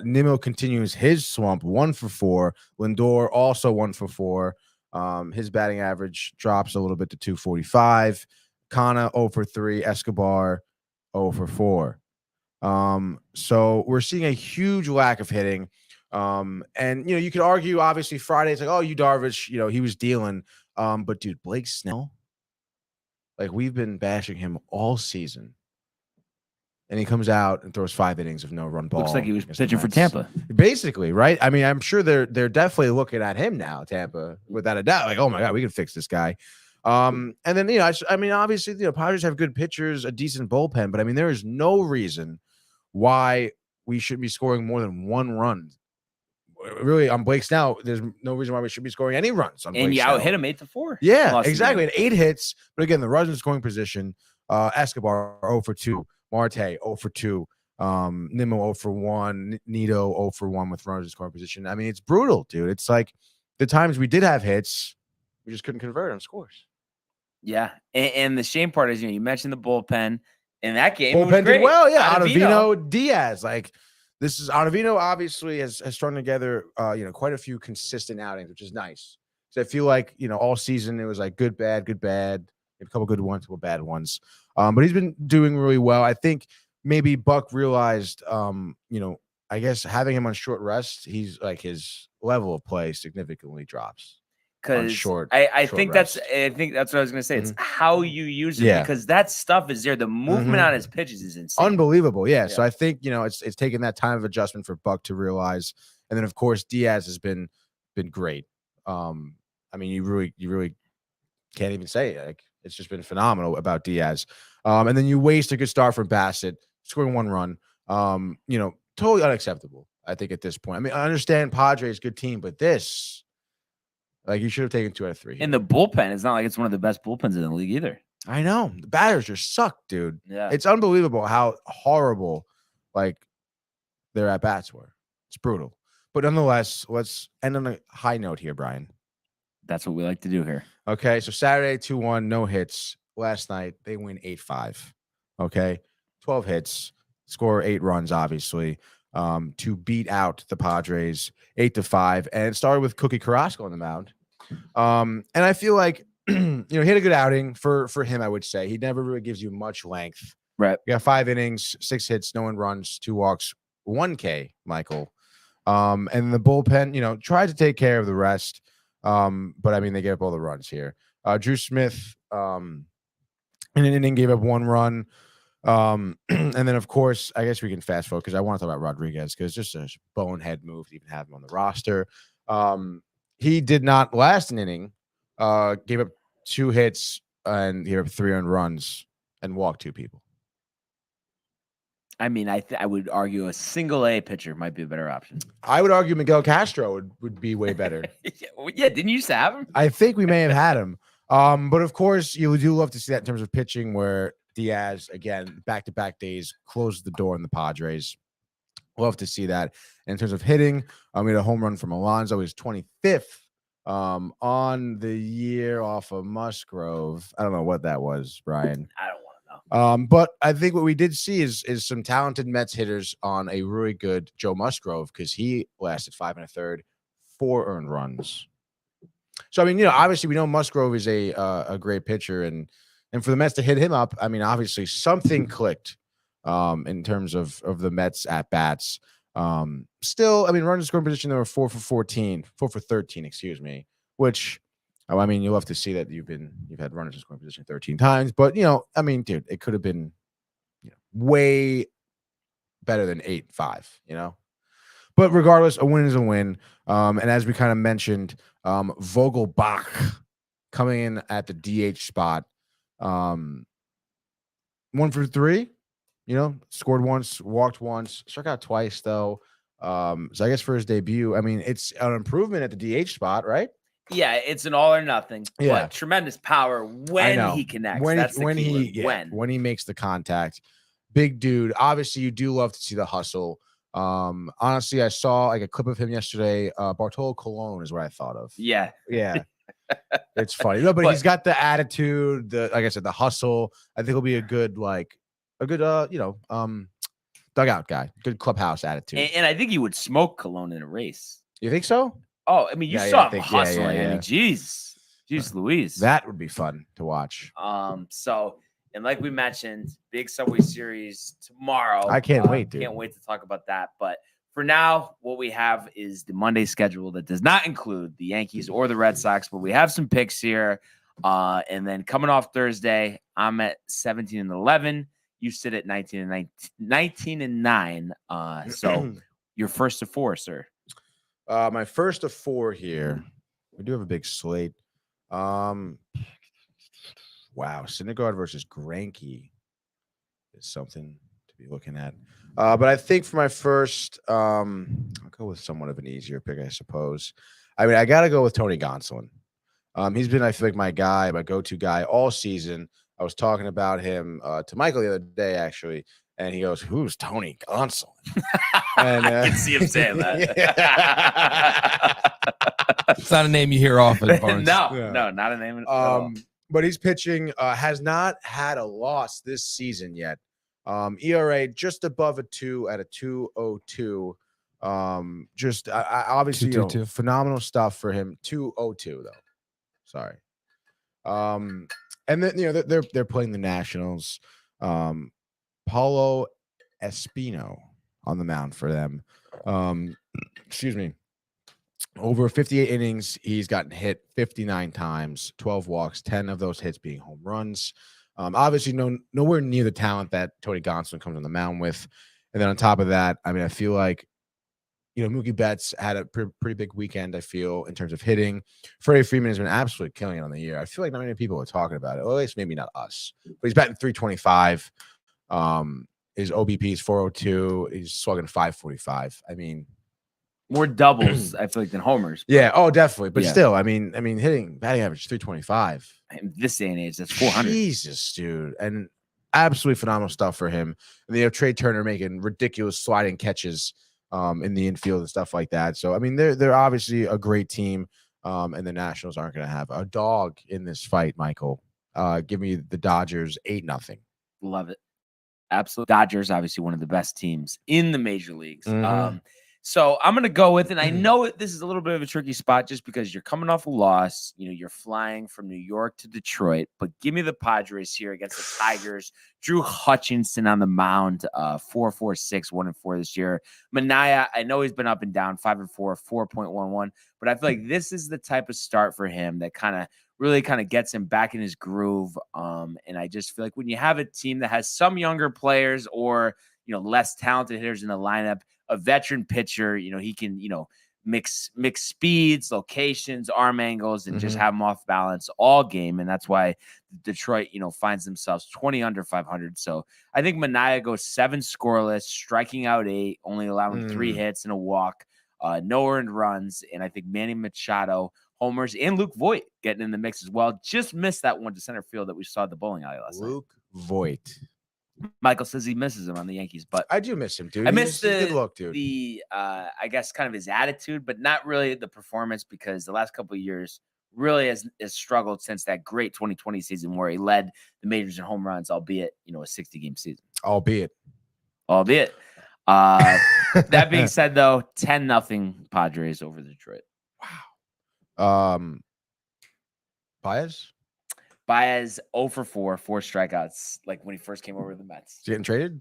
Nimmo continues his slump, 1 for 4. Lindor also 1 for 4. His batting average drops a little bit to 245. Kana 0 for 3. Escobar 0 for 4. So we're seeing a huge lack of hitting. And you could argue, obviously, Friday it's like, oh, Yu Darvish, he was dealing. But dude, Blake Snell, like, we've been bashing him all season. And he comes out and throws 5 innings of no run ball. Looks like he was pitching for Tampa. Basically, right? I mean, I'm sure they're definitely looking at him now, Tampa, without a doubt. Like, oh my God, we can fix this guy. And then, obviously, Padres have good pitchers, a decent bullpen, but I mean, there is no reason why we should be scoring more than 1 run. Really, on Blake Snell, there's no reason why we should be scoring any runs on Blake And you Snell. out-hit him 8-4. Yeah, exactly. And 8 hits. But again, the runners in scoring position, Escobar 0 for 2, Marte 0 for 2, Nimmo 0 for 1, Nito 0 for 1 with runners in scoring position. I mean, it's brutal, dude. It's like the times we did have hits, we just couldn't convert on scores. Yeah, and the shame part is, you mentioned the bullpen in that game. Bullpen did well, yeah. Ottavino, Diaz, like. This is Ottavino obviously has strung together, quite a few consistent outings, which is nice. So I feel like, all season it was like good, bad, a couple good ones, a couple bad ones. But he's been doing really well. I think maybe Buck realized, I guess having him on short rest, he's like his level of play significantly drops. Because I think that's what I was gonna say. It's how you use it, because that stuff is there. The movement on his pitches is insane. Unbelievable. Yeah. So I think it's taken that time of adjustment for Buck to realize. And then of course Diaz has been great. I mean, you really can't even say it. Like, it's just been phenomenal about Diaz. And then you waste a good start from Bassett, scoring 1 run. Totally unacceptable, I think, at this point. I mean, I understand Padres, good team, but this. Like, you should have taken 2 out of 3. And the bullpen, it's not like it's one of the best bullpens in the league either. I know. The batters just suck, dude. Yeah. It's unbelievable how horrible, like, their at-bats were. It's brutal. But nonetheless, let's end on a high note here, Brian. That's what we like to do here. Okay, so Saturday, 2-1, no hits. Last night, they win 8-5. Okay, 12 hits, score 8 runs, obviously, to beat out the Padres 8-5. And it started with Cookie Carrasco on the mound. And I feel like, he had a good outing for him, I would say. He never really gives you much length. Right. You got 5 innings, 6 hits, no one runs, 2 walks, 1 K, Michael. And the bullpen, tried to take care of the rest. But I mean, they gave up all the runs here. Drew Smith, in an inning, gave up 1 run. And then, of course, I guess we can fast forward because I want to talk about Rodriguez because it's just a bonehead move to even have him on the roster. He did not last an inning, gave up 2 hits, and he had 3 earned runs and walked 2 people. I mean, I would argue a single A pitcher might be a better option. I would argue Miguel Castro would be way better. Yeah, didn't you used to have him? I think we may have had him. But of course, you do love to see that in terms of pitching, where Diaz, again, back-to-back days, closes the door on the Padres. Love to see that. And in terms of hitting, we had a home run from Alonso. He's 25th on the year off of Musgrove. I don't know what that was, Brian. I don't want to know. But I think what we did see is some talented Mets hitters on a really good Joe Musgrove, because he lasted 5 1/3, 4 earned runs. So I mean, obviously we know Musgrove is a great pitcher, and for the Mets to hit him up, I mean, obviously something clicked in terms of the Mets at bats. Still, I mean, runners scoring position, they were 4 for 13, excuse me, which, I mean, you'll have to see that you've had runners in scoring position 13 times, but I mean, dude, it could have been way better than 8-5, But regardless, a win is a win. And as we kind of mentioned, Vogelbach coming in at the DH spot. 1 for 3, scored once, walked once, struck out twice, though. So I guess for his debut, I mean, it's an improvement at the DH spot, right? Yeah, it's an all or nothing. Yeah. But tremendous power when he connects. When he makes the contact. Big dude. Obviously, you do love to see the hustle. Honestly, I saw like a clip of him yesterday. Bartolo Colon is what I thought of. Yeah. It's funny. No, but he's got the attitude, like I said, the hustle. I think he'll be a good dugout guy, good clubhouse attitude. And I think he would smoke Colon in a race. You think so? Oh, I mean, you saw him hustling. I mean, jeez Louise. That would be fun to watch. And like we mentioned, big Subway Series tomorrow. I can't wait, dude. Can't wait to talk about that. But for now, what we have is the Monday schedule that does not include the Yankees or the Red Sox, but we have some picks here. And then coming off Thursday, I'm at 17-11. You sit at 19-9. So you're first to 4, sir. My first of 4 here. We do have a big slate. Wow, Syndergaard versus Greinke is something to be looking at. But I think for my first, I'll go with somewhat of an easier pick, I suppose. I mean, I got to go with Tony Gonson. He's been, I feel like, my go-to guy all season. I was talking about him to Michael the other day, actually, and he goes, "Who's Tony Gonson?" And I can see him saying that. It's not a name you hear often, Barnes. No, not a name at all. But he's pitching, has not had a loss this season yet. ERA just above a 2 at a 2.02. Obviously, 2.22. Phenomenal stuff for him. 2.02 though. Sorry. And then they're playing the Nationals. Paulo Espino on the mound for them. Excuse me. Over 58 innings, he's gotten hit 59 times, 12 walks, 10 of those hits being home runs. Obviously, nowhere near the talent that Tony Gonson comes on the mound with. And then on top of that, I mean, I feel like, Mookie Betts had a pretty big weekend, I feel, in terms of hitting. Freddy Freeman has been absolutely killing it on the year. I feel like not many people are talking about it. Well, at least maybe not us. But he's batting 325. His OBP is 402. He's slugging 545. I mean, more doubles, I feel like, than homers. Yeah. Oh, definitely. But still, I mean, batting average 325. In this day and age, that's 400. Jesus, dude. And absolutely phenomenal stuff for him. And they have Trey Turner making ridiculous sliding catches in the infield and stuff like that. So, I mean, they're obviously a great team. And the Nationals aren't going to have a dog in this fight, Michael. Give me the Dodgers 8-0. Love it. Absolutely. Dodgers, obviously one of the best teams in the major leagues. Mm-hmm. So I'm going to go with, and I know this is a little bit of a tricky spot just because you're coming off a loss. You're flying from New York to Detroit, but give me the Padres here against the Tigers. Drew Hutchinson on the mound, 4.46, 1-4 this year. Minaya, I know he's been up and down, 5-4, 4.11, but I feel like this is the type of start for him that really gets him back in his groove. And I just feel like when you have a team that has some younger players or, less talented hitters in the lineup, a veteran pitcher, he can, mix speeds, locations, arm angles, and just have them off balance all game. And that's why Detroit, finds themselves 20 under 500. So I think Manaea goes 7 scoreless, striking out 8, only allowing 3 hits and a walk, no earned runs. And I think Manny Machado homers and Luke Voit getting in the mix as well. Just missed that one to center field that we saw at the bowling alley last night. Luke Voit. Michael says he misses him on the Yankees, but I do miss him, dude. I miss the good look, dude. I guess kind of his attitude, but not really the performance, because the last couple of years really has struggled since that great 2020 season where he led the majors in home runs, albeit a 60-game season. Albeit. That being said, though, 10-0 Padres over Detroit. Wow. Baez 0 for 4 strikeouts, like when he first came over to the Mets. Is he getting traded?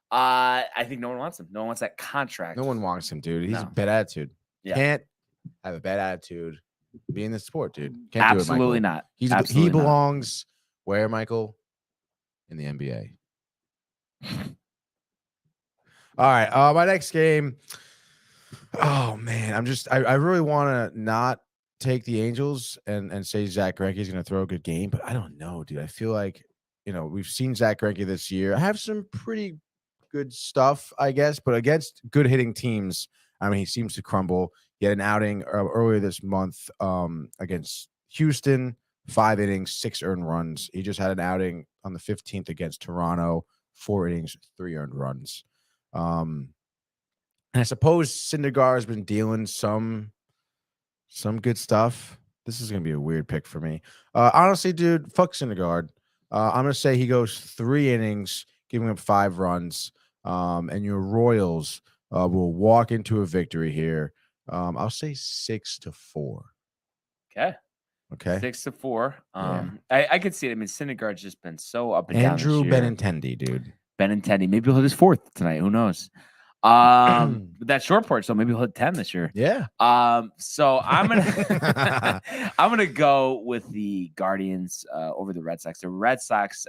I think no one wants him. No one wants that contract. No one wants him, dude. He's a bad attitude. Yeah. Can't have a bad attitude. Be in the sport, dude. Can't Absolutely do it, not. He belongs where, Michael? In the NBA. All right. My next game. Oh man, I really want to not take the Angels and say Zach Greinke's going to throw a good game, but I don't know, dude. I feel like, we've seen Zach Greinke this year. I have some pretty good stuff, I guess, but against good hitting teams, he seems to crumble. He had an outing earlier this month against Houston, 5 innings, 6 earned runs. He just had an outing on the 15th against Toronto, 4 innings, 3 earned runs. And I suppose Syndergaard has been dealing some good stuff. This is going to be a weird pick for me. Honestly, dude, fuck Syndergaard. I'm going to say he goes 3 innings, giving up 5 runs, and your Royals will walk into a victory here. I'll say 6-4. Okay. 6-4. I could see it. Syndergaard's just been so up and down. Andrew Benintendi, dude. Benintendi. Maybe he'll hit his 4th tonight. Who knows? That short porch, so maybe he'll hit 10 this year. Yeah. So I'm gonna go with the Guardians over the Red Sox. The Red Sox,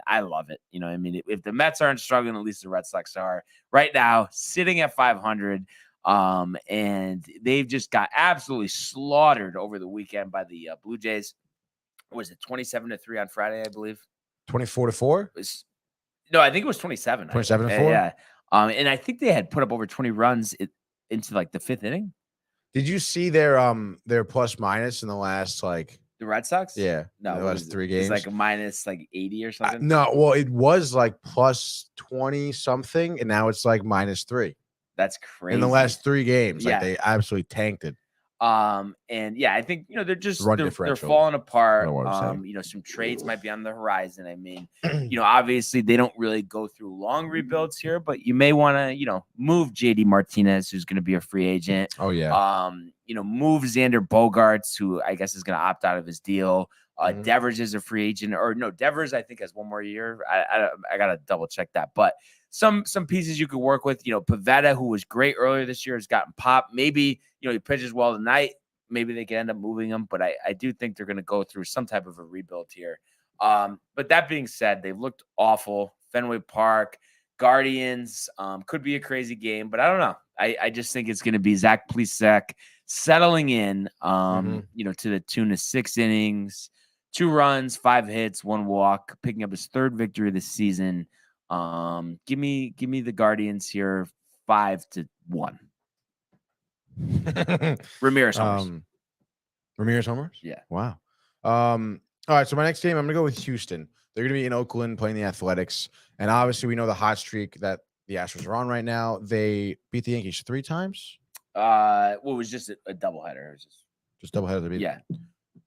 I love it. If the Mets aren't struggling, at least the Red Sox are right now, sitting at 500. And they've just got absolutely slaughtered over the weekend by the Blue Jays. Was it 27-3 on Friday, I believe? 24-4? No, I think it was 27. 27-4? Yeah. And I think they had put up over 20 runs into like the 5th inning. Did you see their plus minus in the last the Red Sox? Yeah. No, the last 3 games. It's like a minus 80 or something. No, well, it was like plus 20 something, and now it's like -3. That's crazy. In the last 3 games, Yeah. they absolutely tanked it. And yeah, I think they're just They're falling apart. Some Some trades might be on the horizon. Obviously they don't really go through long rebuilds here, but you may want to, move JD Martinez, who's going to be a free agent. Oh yeah. Move Xander Bogaerts, who I guess is going to opt out of his deal. Devers is a free agent, or no, Devers I think has 1 more year. I gotta double check that, but some pieces you could work with. Pivetta, who was great earlier this year, has gotten popped. Maybe he pitches well tonight. Maybe they can end up moving him, but I do think they're going to go through some type of a rebuild here. But that being said, they've looked awful. Fenway Park, Guardians, could be a crazy game, but I don't know. I just think it's going to be Zach Plesac settling in, to the tune of 6 innings, 2 runs, 5 hits, 1 walk, picking up his 3rd victory this season. Give me the Guardians here, 5-1. Ramirez homers. Ramirez homers? Yeah. Wow. All right, so my next game, I'm gonna go with Houston. They're gonna be in Oakland playing the Athletics, and obviously we know the hot streak that the Astros are on right now. They beat the Yankees 3 times. It was just a doubleheader. Just doubleheader. They beat Yeah.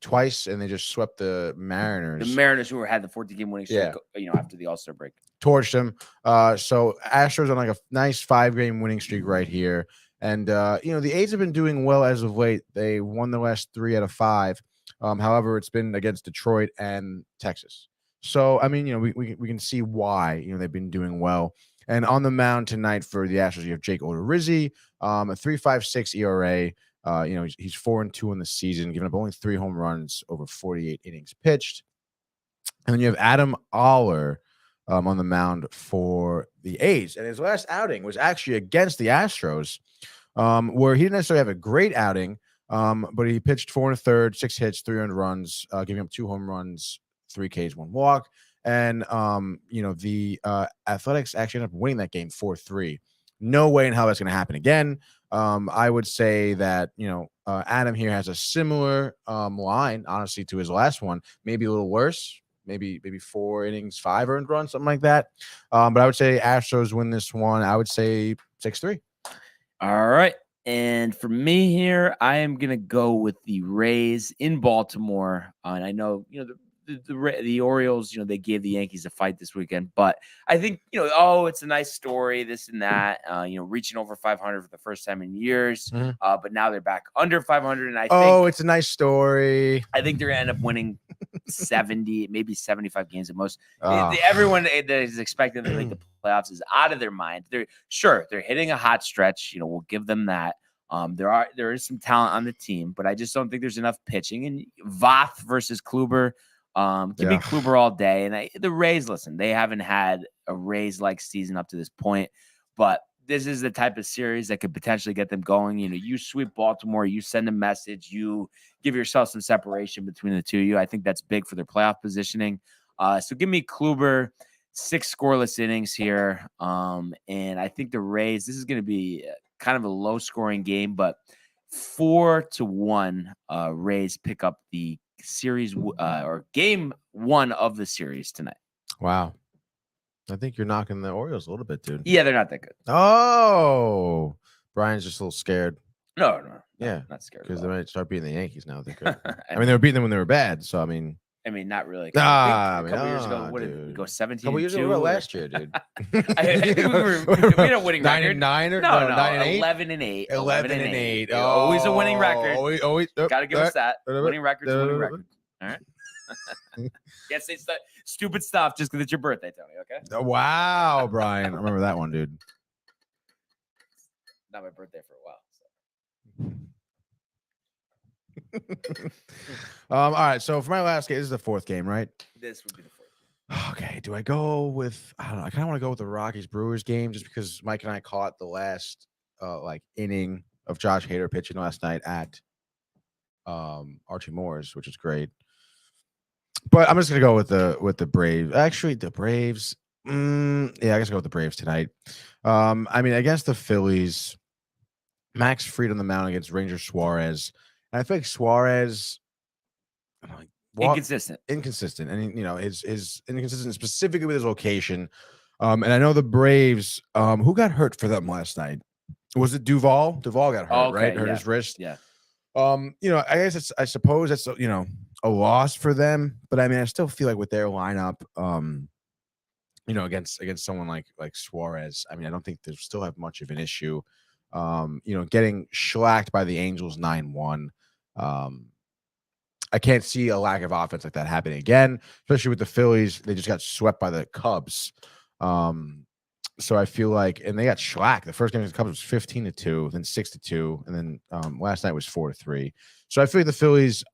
Twice, and they just swept the Mariners. The Mariners, who had the 14-game winning streak, after the All-Star break. Torched them. So Astros on like a nice 5-game winning streak right here. And, the A's have been doing well as of late. They won the last 3 out of 5. However, it's been against Detroit and Texas. So, we can see why, they've been doing well. And on the mound tonight for the Astros, you have Jake Odorizzi, a 3.56 ERA. He's 4-2 in the season, giving up only 3 home runs over 48 innings pitched. And then you have Adam Oller on the mound for the A's. And his last outing was actually against the Astros. where he didn't necessarily have a great outing, but he pitched 4 1/3, 6 hits, 3 earned runs, giving up 2 home runs, 3 Ks, 1 walk. And, the Athletics actually ended up winning that game 4-3. No way in hell that's going to happen again. I would say that, Adam here has a similar line, honestly, to his last one, maybe a little worse, maybe 4 innings, 5 earned runs, something like that. But I would say Astros win this one. I would say 6-3. All right. And for me here, I am going to go with the Rays in Baltimore. And I know, the Orioles, they gave the Yankees a fight this weekend, but I think, it's a nice story, this and that, reaching over 500 for the first time in years, but now they're back under 500. And I think, it's a nice story. I think they're going to end up winning 70, maybe 75 games at most. Everyone that is expecting to make the playoffs is out of their mind. They're hitting a hot stretch. We'll give them that. There is some talent on the team, but I just don't think there's enough pitching. And Voth versus Kluber. Give me Kluber all day. And the Rays, listen, they haven't had a Rays-like season up to this point, but this is the type of series that could potentially get them going. You sweep Baltimore, you send a message, you give yourself some separation between the two of you. I think that's big for their playoff positioning. So give me Kluber, 6 scoreless innings here. And I think the Rays, this is going to be kind of a low-scoring game, but 4-1 Rays pick up the series or game 1 of the series tonight. Wow. I think you're knocking the Orioles a little bit, dude. Yeah, they're not that good. Oh, Brian's just a little scared. No, yeah, not scared because they might start beating the Yankees now. They could. I mean, they were beating them when they were bad. So I mean, not really. A couple years ago, what did we go 17? Couple years ago, last year, dude. I think we had a winning record. 9-9 or no, 9-8? 11-8. 11-8. Oh, always a winning record. Always. Got to give us that. Winning record's a winning record. All right. Can't say stupid stuff just because it's your birthday, Tony. Okay. Wow, Brian. I remember that one, dude. Not my birthday for a while. All right. So for my last game, this is the 4th game, right? This would be the 4th. Okay. Do I go with? I don't know. I kind of want to go with the Rockies Brewers game just because Mike and I caught the last inning of Josh Hader pitching last night at Archie Moore's, which is great. But I'm just gonna go with the Braves. Actually, the Braves. I guess I'll go with the Braves tonight. I mean, against the Phillies, Max Fried on the mound against Ranger Suarez. And I think Suarez, inconsistent, and his inconsistent specifically with his location. And I know the Braves. Who got hurt for them last night? Was it Duvall? Duvall got hurt, right? Hurt his wrist. Yeah. I guess I suppose that's a loss for them, but I mean, I still feel like with their lineup, against someone like Suarez, I mean, I don't think they still have much of an issue. Getting shellacked by the Angels 9-1. I can't see a lack of offense like that happening again, especially with the Phillies. They just got swept by the Cubs. So I feel like, and they got shellacked. The first game against the Cubs was 15-2, then 6-2, and then last night was 4-3. So I feel like the Phillies,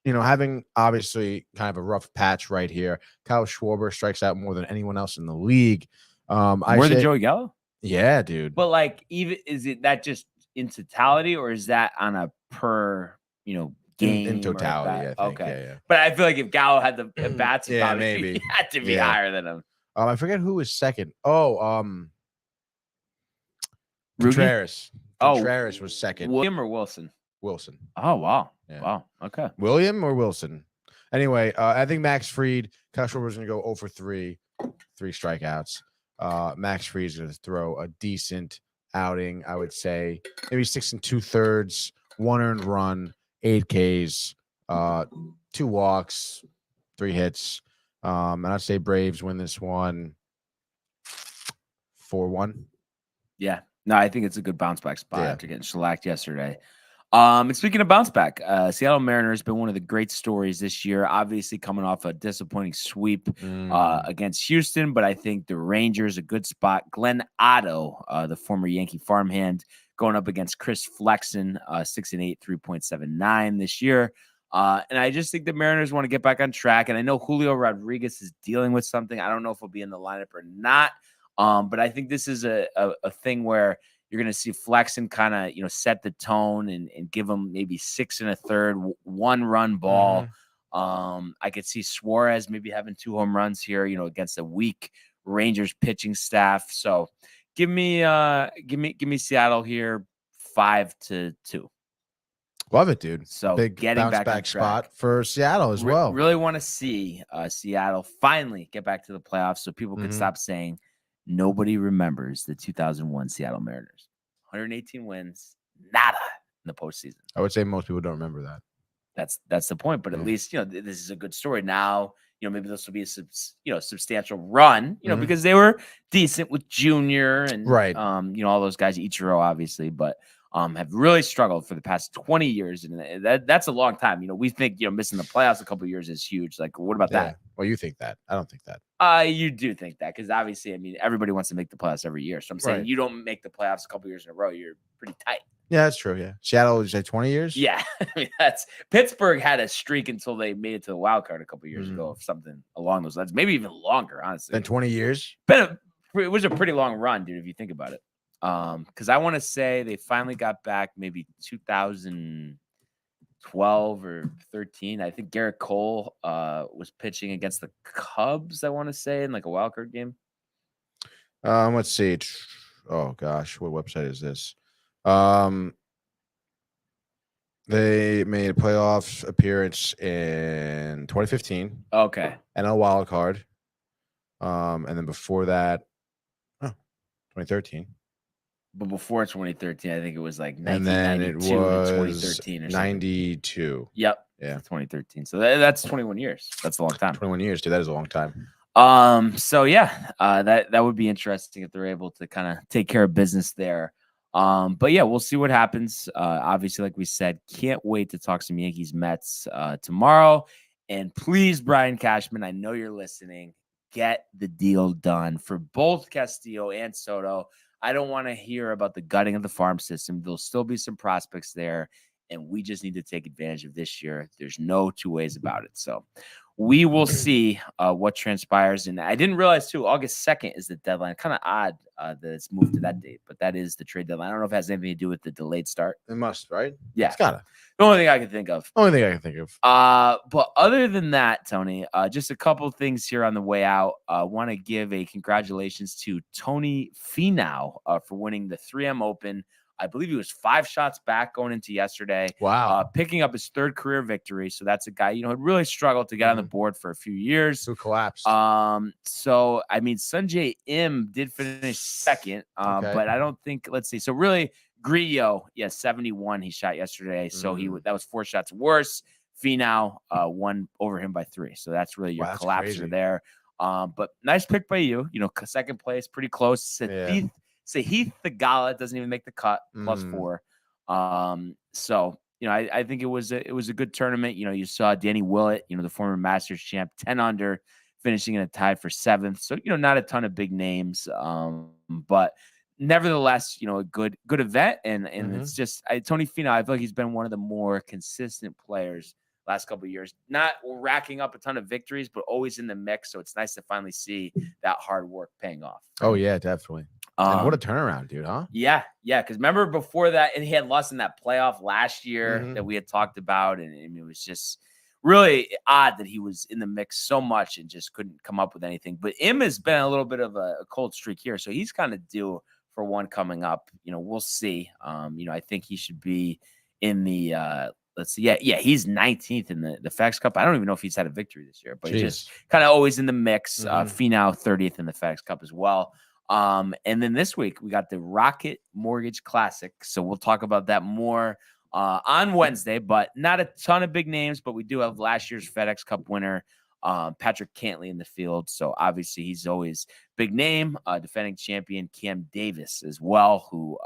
having obviously kind of a rough patch right here. Kyle Schwarber strikes out more than anyone else in the league. More than Joey Gallo? Yeah, dude. But is it that just in totality, or is that on a per game in totality? I think. Okay, yeah. But I feel like if Gallo had the bats, maybe he had to be higher than him. I forget who was second. Contreras. Contreras was second. William or Wilson? Wilson. Oh, wow. Yeah. Wow. Okay. William or Wilson? Anyway, I think Max Fried, Kyle Schwarber's going to go 0-for-3, 3 strikeouts. Max Fried's going to throw a decent outing, I would say. Maybe 6 2/3, 1 earned run, 8 Ks, 2 walks, 3 hits. And I'd say Braves win this one 4-1. Yeah. No, I think it's a good bounce back spot after getting shellacked yesterday. And speaking of bounce back, Seattle Mariners been one of the great stories this year, obviously coming off a disappointing sweep against Houston, but I think the Rangers a good spot. Glenn Otto, the former Yankee farmhand, going up against Chris Flexen, 6-8, 3.79 this year. And I just think the Mariners want to get back on track. And I know Julio Rodriguez is dealing with something. I don't know if he'll be in the lineup or not. But I think this is a thing where, You're going to see Flexen kind of, set the tone and give them maybe 6 1/3, 1-run ball. I could see Suarez maybe having 2 home runs here, against a weak Rangers pitching staff. So give me Seattle here 5-2. Love it, dude. So big getting back spot for Seattle as well. Really want to see Seattle finally get back to the playoffs so people can stop saying nobody remembers the 2001 Seattle Mariners. 118 wins, nada in the postseason. I would say most people don't remember that. That's the point. But at least, this is a good story. Now, maybe this will be a substantial run, because they were decent with Junior and all those guys, Ichiro, obviously, but have really struggled for the past 20 years. And that's a long time. We think, missing the playoffs a couple of years is huge. Like, what about that? Well, you think that. I don't think that. You do think that because obviously, everybody wants to make the playoffs every year. So I'm saying you don't make the playoffs a couple of years in a row. You're pretty tight. Yeah, that's true. Yeah. Seattle, is 20 years? Yeah. That's Pittsburgh had a streak until they made it to the wild card a couple of years ago of something along those lines. Maybe even longer, honestly. Than 20 years? It was a pretty long run, dude, if you think about it. Because I want to say they finally got back maybe 2012 or 13. I think Garrett Cole was pitching against the Cubs, I want to say, in like a wild card game. Let's see. Oh gosh, what website is this? They made a playoff appearance in 2015. Okay. And a wild card. And then before that, 2013. But before 2013, I think it was like 1992 and then it was to 2013 or something. 92. Yep. Yeah. 2013. So that's 21 years. That's a long time. 21 years, dude. That is a long time. So yeah, that would be interesting if they're able to kind of take care of business there. But yeah, we'll see what happens. Obviously, like we said, can't wait to talk some Yankees Mets tomorrow. And please, Brian Cashman, I know you're listening. Get the deal done for both Castillo and Soto. I don't want to hear about the gutting of the farm system. There'll still be some prospects there, and we just need to take advantage of this year. There's no two ways about it. So we will see what transpires. And I didn't realize, too, August 2nd is the deadline. Kind of odd that it's moved to that date, but that is the trade deadline. I don't know if it has anything to do with the delayed start. It must, right? Yeah. It's got to. The only thing I can think of. But other than that, Tony, just a couple of things here on the way out. I want to give a congratulations to Tony Finau for winning the 3M Open. I believe he was 5 shots back going into yesterday. Wow. Picking up his 3rd career victory. So that's a guy, had really struggled to get on the board for a few years. Who collapsed. So, Sanjay Im did finish 2nd, but I don't think, let's see. So really, Grillo, 71 he shot yesterday. So that was 4 shots worse. Finau won over him by 3. So that's really your collapser there. But nice pick by you. 2nd place, pretty close. Sahith Theegala doesn't even make the cut, +4. So, I think it was a good tournament. You saw Danny Willett, the former Masters champ, 10 under, finishing in a tie for 7th. So, not a ton of big names, but nevertheless, a good event. And it's just Tony Finau, I feel like he's been one of the more consistent players last couple of years, not racking up a ton of victories, but always in the mix. So it's nice to finally see that hard work paying off. Oh yeah, definitely. And what a turnaround, dude, huh? Yeah. Because remember before that, and he had lost in that playoff last year that we had talked about, and it was just really odd that he was in the mix so much and just couldn't come up with anything. But Im has been a little bit of a cold streak here, so he's kind of due for one coming up. We'll see. I think he should be in the let's see. Yeah, he's 19th in the FedEx Cup. I don't even know if he's had a victory this year, but he's just kind of always in the mix. Finau 30th in the FedEx Cup as well. And then this week we got the Rocket Mortgage Classic. So we'll talk about that more on Wednesday, but not a ton of big names, but we do have last year's FedEx Cup winner, Patrick Cantley, in the field. So obviously he's always big name, defending champion Cam Davis as well, who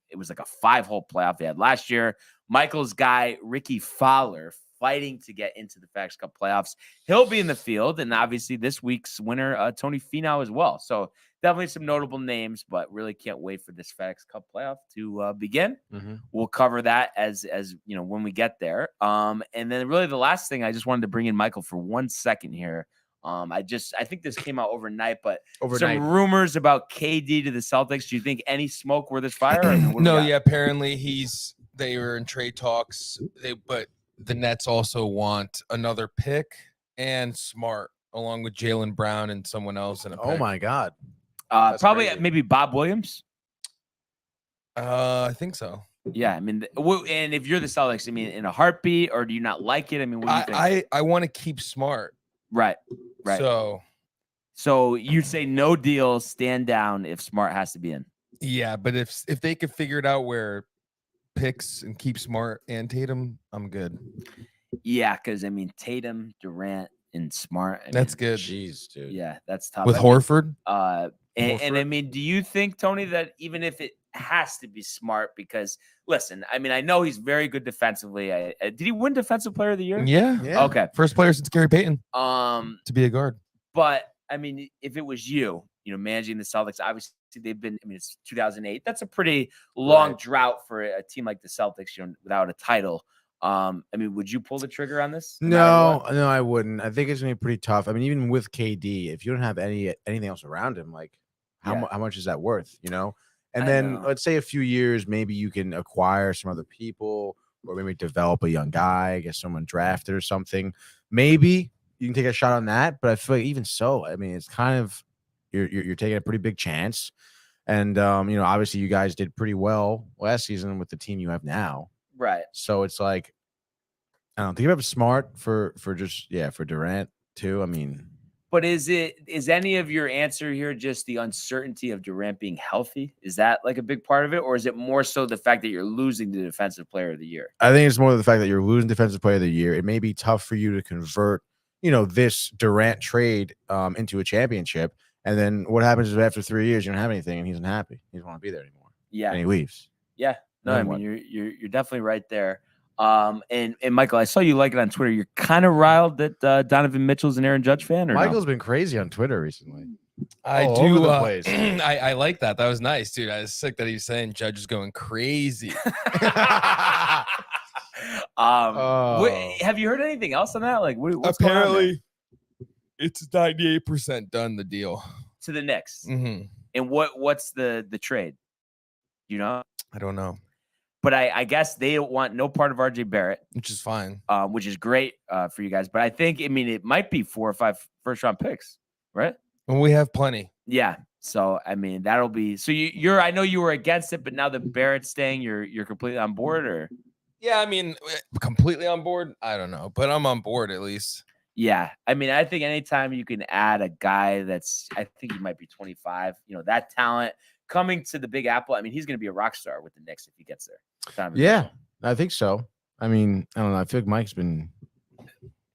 it was like a 5-hole playoff they had last year. Michael's guy, Ricky Fowler, fighting to get into the FedEx Cup playoffs. He'll be in the field. And obviously this week's winner, Tony Finau as well. So definitely some notable names, but really can't wait for this FedEx Cup playoff to begin. We'll cover that as when we get there. And then really the last thing, I just wanted to bring in Michael for 1 second here I think this came out overnight, but Overnight. some rumors about KD to the Celtics. Do you think any smoke worth this fire? I mean, what do we got? Apparently they were in trade talks. But the Nets also want another pick and Smart, along with Jaylen Brown and someone else. And Oh my God. Probably crazy. maybe Bob Williams. I think so. Yeah, I mean, and if you're the Celtics, I mean, in a heartbeat, or do you not like it? I mean, what do you think? I want to keep Smart. Right. So you'd say no deal, stand down if Smart has to be in. yeah, but if they could figure it out where picks and keep Smart and Tatum, I'm good. Yeah, because I mean, Tatum, Durant, and Smart. That's good. Jeez, dude. Yeah, that's tough. With Horford. And I mean, do you think, Tony, that even if it has to be Smart, because listen, I mean, I know he's very good defensively. Did he win Defensive Player of the Year? Yeah. Okay. First player since Gary Payton. To be a guard. But I mean, if it was you managing the Celtics, obviously they've been. I mean, it's 2008. That's a pretty long drought for a team like the Celtics, without a title. I mean, would you pull the trigger on this? No, I wouldn't. I think it's gonna be pretty tough. I mean, even with KD, if you don't have anything else around him, like how much is that worth? And then let's say a few years, maybe you can acquire some other people, or maybe develop a young guy, get someone drafted or something. Maybe you can take a shot on that. But I feel like even so, I mean, it's kind of you're taking a pretty big chance. And obviously you guys did pretty well last season with the team you have now. Right. So it's like, I don't think you have Smart for Durant too. I mean, but is any of your answer here just the uncertainty of Durant being healthy? Is that like a big part of it, or is it more so the fact that you're losing the Defensive Player of the Year? I think it's more the fact that you're losing Defensive Player of the Year. It may be tough for you to convert, this Durant trade into a championship, and then what happens is after 3 years you don't have anything, and he's unhappy. He doesn't want to be there anymore. Yeah, and he leaves. Yeah. No, I mean, you're definitely right there. And Michael, I saw you like it on Twitter. You're kind of riled that Donovan Mitchell's an Aaron Judge fan, or Michael's been crazy on Twitter recently. I All do. over the place. I like that. That was nice, dude. I was sick that he was saying Judge is going crazy. Have you heard anything else on that? Like, what's apparently going on it's 98% done, the deal to the Knicks. Mm-hmm. And what's the trade? I don't know. But I guess they want no part of RJ Barrett, which is fine, which is great for you guys. But I think, it might be 4 or 5 first-round picks, right? Well, we have plenty. Yeah. So I mean, that'll be. So you're. I know you were against it, but now that Barrett's staying, you're completely on board, or? Yeah, I mean, completely on board. I don't know, but I'm on board at least. Yeah, I mean, I think anytime you can add a guy I think he might be 25. That talent coming to the Big Apple. I mean, he's going to be a rock star with the Knicks if he gets there. Yeah, I think so. I mean, I don't know. I feel like Mike's been.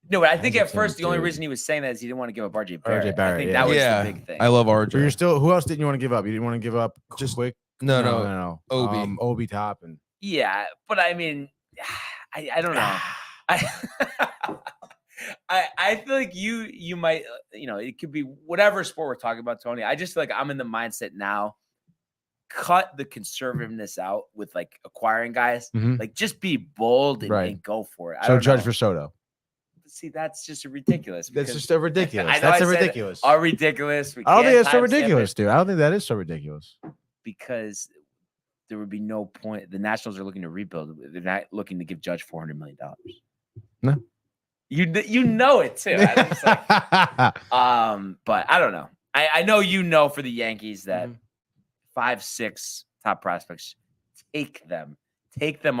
No, but I think at first the only reason he was saying that is he didn't want to give up RJ Barrett. RJ Barrett, I think that was the big thing. I love RJ. But you're still. Who else didn't you want to give up? You didn't want to give up just quick. No. Obi Toppin. Yeah, but I mean, I don't know. I feel like you might, it could be whatever sport we're talking about, Tony. I just feel like I'm in the mindset now. Cut the conservativeness out with like acquiring guys. Mm-hmm. Like just be bold and go for it. So Judge for Soto. See, that's just ridiculous. That's just a ridiculous. That's ridiculous. Are ridiculous. I don't think that's so ridiculous, dude. I don't think that is so ridiculous. Because there would be no point. The Nationals are looking to rebuild. They're not looking to give Judge $400 million. No. You know it too. But I don't know. I know for the Yankees that 5-6 top prospects, take them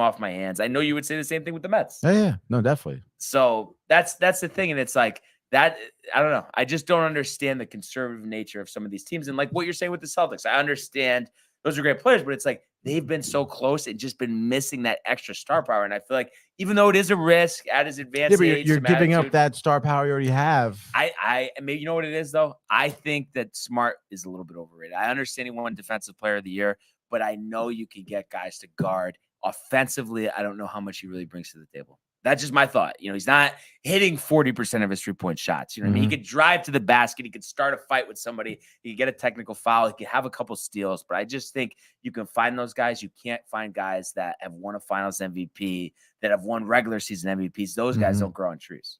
off my hands. I know you would say the same thing with the Mets. Yeah, no, definitely. So that's the thing, and it's like that. I don't know. I just don't understand the conservative nature of some of these teams, and like what you're saying with the Celtics, I understand those are great players, but it's like they've been so close and just been missing that extra star power. And I feel like even though it is a risk at his advanced age, you're giving up that star power you already have. I maybe you know what it is though. I think that Smart is a little bit overrated. I understand he won Defensive Player of the Year, but I know you can get guys to guard offensively. I don't know how much he really brings to the table. That's just my thought. He's not hitting 40% of his 3-point shots. You know what I mean? He could drive to the basket. He could start a fight with somebody. He could get a technical foul. He could have a couple steals. But I just think you can find those guys. You can't find guys that have won a Finals MVP, that have won regular season MVPs. Those guys don't grow on trees.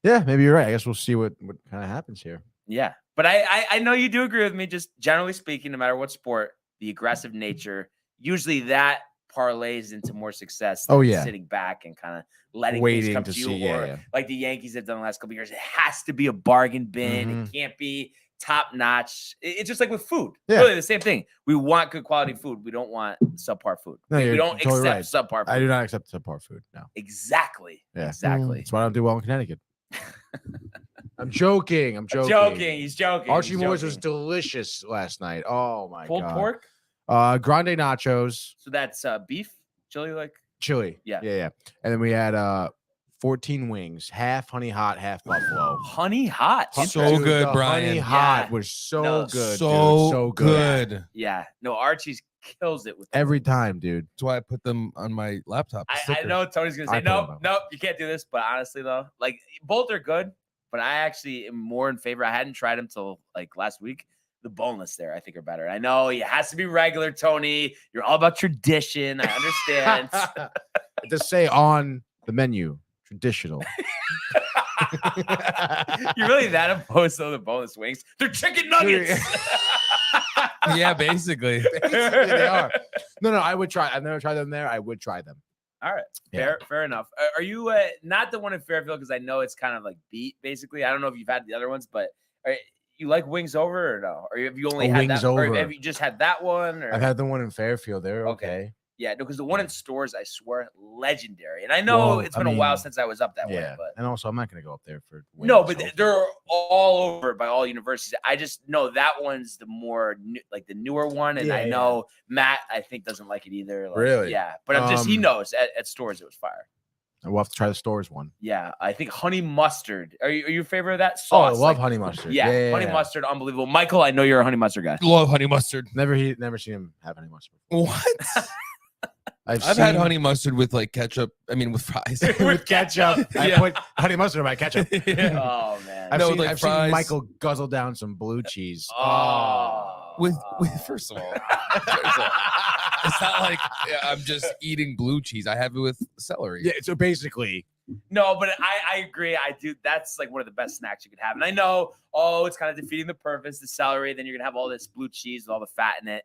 Yeah, maybe you're right. I guess we'll see what kind of happens here. Yeah, but I know you do agree with me. Just generally speaking, no matter what sport, the aggressive nature usually that parlays into more success. Than sitting back and kind of letting things come to you, or like the Yankees have done the last couple of years. It has to be a bargain bin. It can't be top notch. It's just like with food. Really the same thing. We want good quality food. We don't want subpar food. No, we don't totally accept subpar food. I do not accept subpar food. No. Exactly. Yeah. Exactly. That's why I don't do well in Connecticut. I'm joking. He's joking. Archie Moore's was delicious last night. Oh my Pulled god. pork? Grande nachos. So that's beef, chili. Yeah. And then we had 14 wings, half honey hot, half buffalo. Honey hot. So good, Brian. Honey hot was so good. So good. Yeah. No, Archie's kills it with every time, dude. That's why I put them on my laptop. I know Tony's gonna say nope, you can't do this. But honestly, though, like both are good. But I actually am more in favor. I hadn't tried them till like last week. The boneless there, I think, are better. I know it has to be regular, Tony. You're all about tradition. I understand. Just say on the menu, traditional. You're really that opposed to the boneless wings? They're chicken nuggets. Yeah, basically. They are. No, I would try. I've never tried them there. I would try them. All right. Fair enough. Are you not the one in Fairfield? Because I know it's kind of like beat, basically. I don't know if you've had the other ones, but you like wings over or no? Or have you only had wings that? Over. Or have you just had that one? Or? I've had the one in Fairfield. They're okay. Yeah, no, because the one in stores, I swear, legendary. And I know it's been a while since I was up that way. But and also, I'm not going to go up there for wings. No, but they're all over by all universities. I just know that one's the more like the newer one, and I know Matt, I think, doesn't like it either. Like, really? Yeah, but I'm just he knows at stores it was fire. We'll have to try the stores one. Yeah, I think honey mustard. Are you a favorite of that sauce? Oh, I love honey mustard. Yeah, honey mustard, unbelievable. Michael, I know you're a honey mustard guy. Love honey mustard. Never seen him have honey mustard before. What? I've had honey mustard with like ketchup. I mean, with fries. With ketchup. I put honey mustard in my ketchup. Oh man. I've seen Michael guzzle down some blue cheese. With first of all, it's not like I'm just eating blue cheese. I have it with celery. Yeah. So basically. No, but I agree. I do. That's like one of the best snacks you could have. And I know, it's kind of defeating the purpose, the celery. Then you're going to have all this blue cheese with all the fat in it.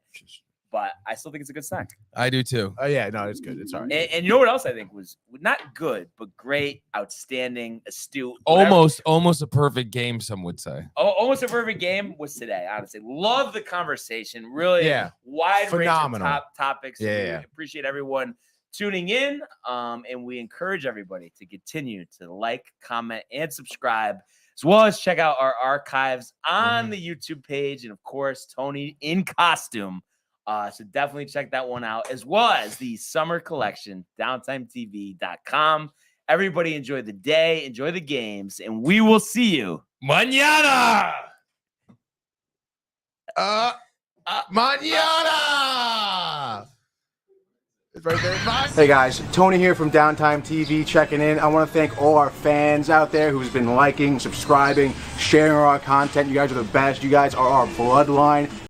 But I still think it's a good snack. I do too. Oh yeah, no, it's good. It's all right. And you know what else I think was not good, but great, outstanding, astute. Almost a perfect game, some would say. Almost a perfect game was today. Honestly, love the conversation. Really, wide phenomenal range of topics. Yeah, we appreciate everyone tuning in, and we encourage everybody to continue to like, comment, and subscribe, as well as check out our archives on the YouTube page, and of course, Tony in costume. So definitely check that one out, as well as the summer collection, downtimetv.com. Everybody enjoy the day, enjoy the games, and we will see you mañana. Mañana. It's right there. Hey guys, Tony here from Downtime TV checking in. I want to thank all our fans out there who's been liking, subscribing, sharing our content. You guys are the best. You guys are our bloodline.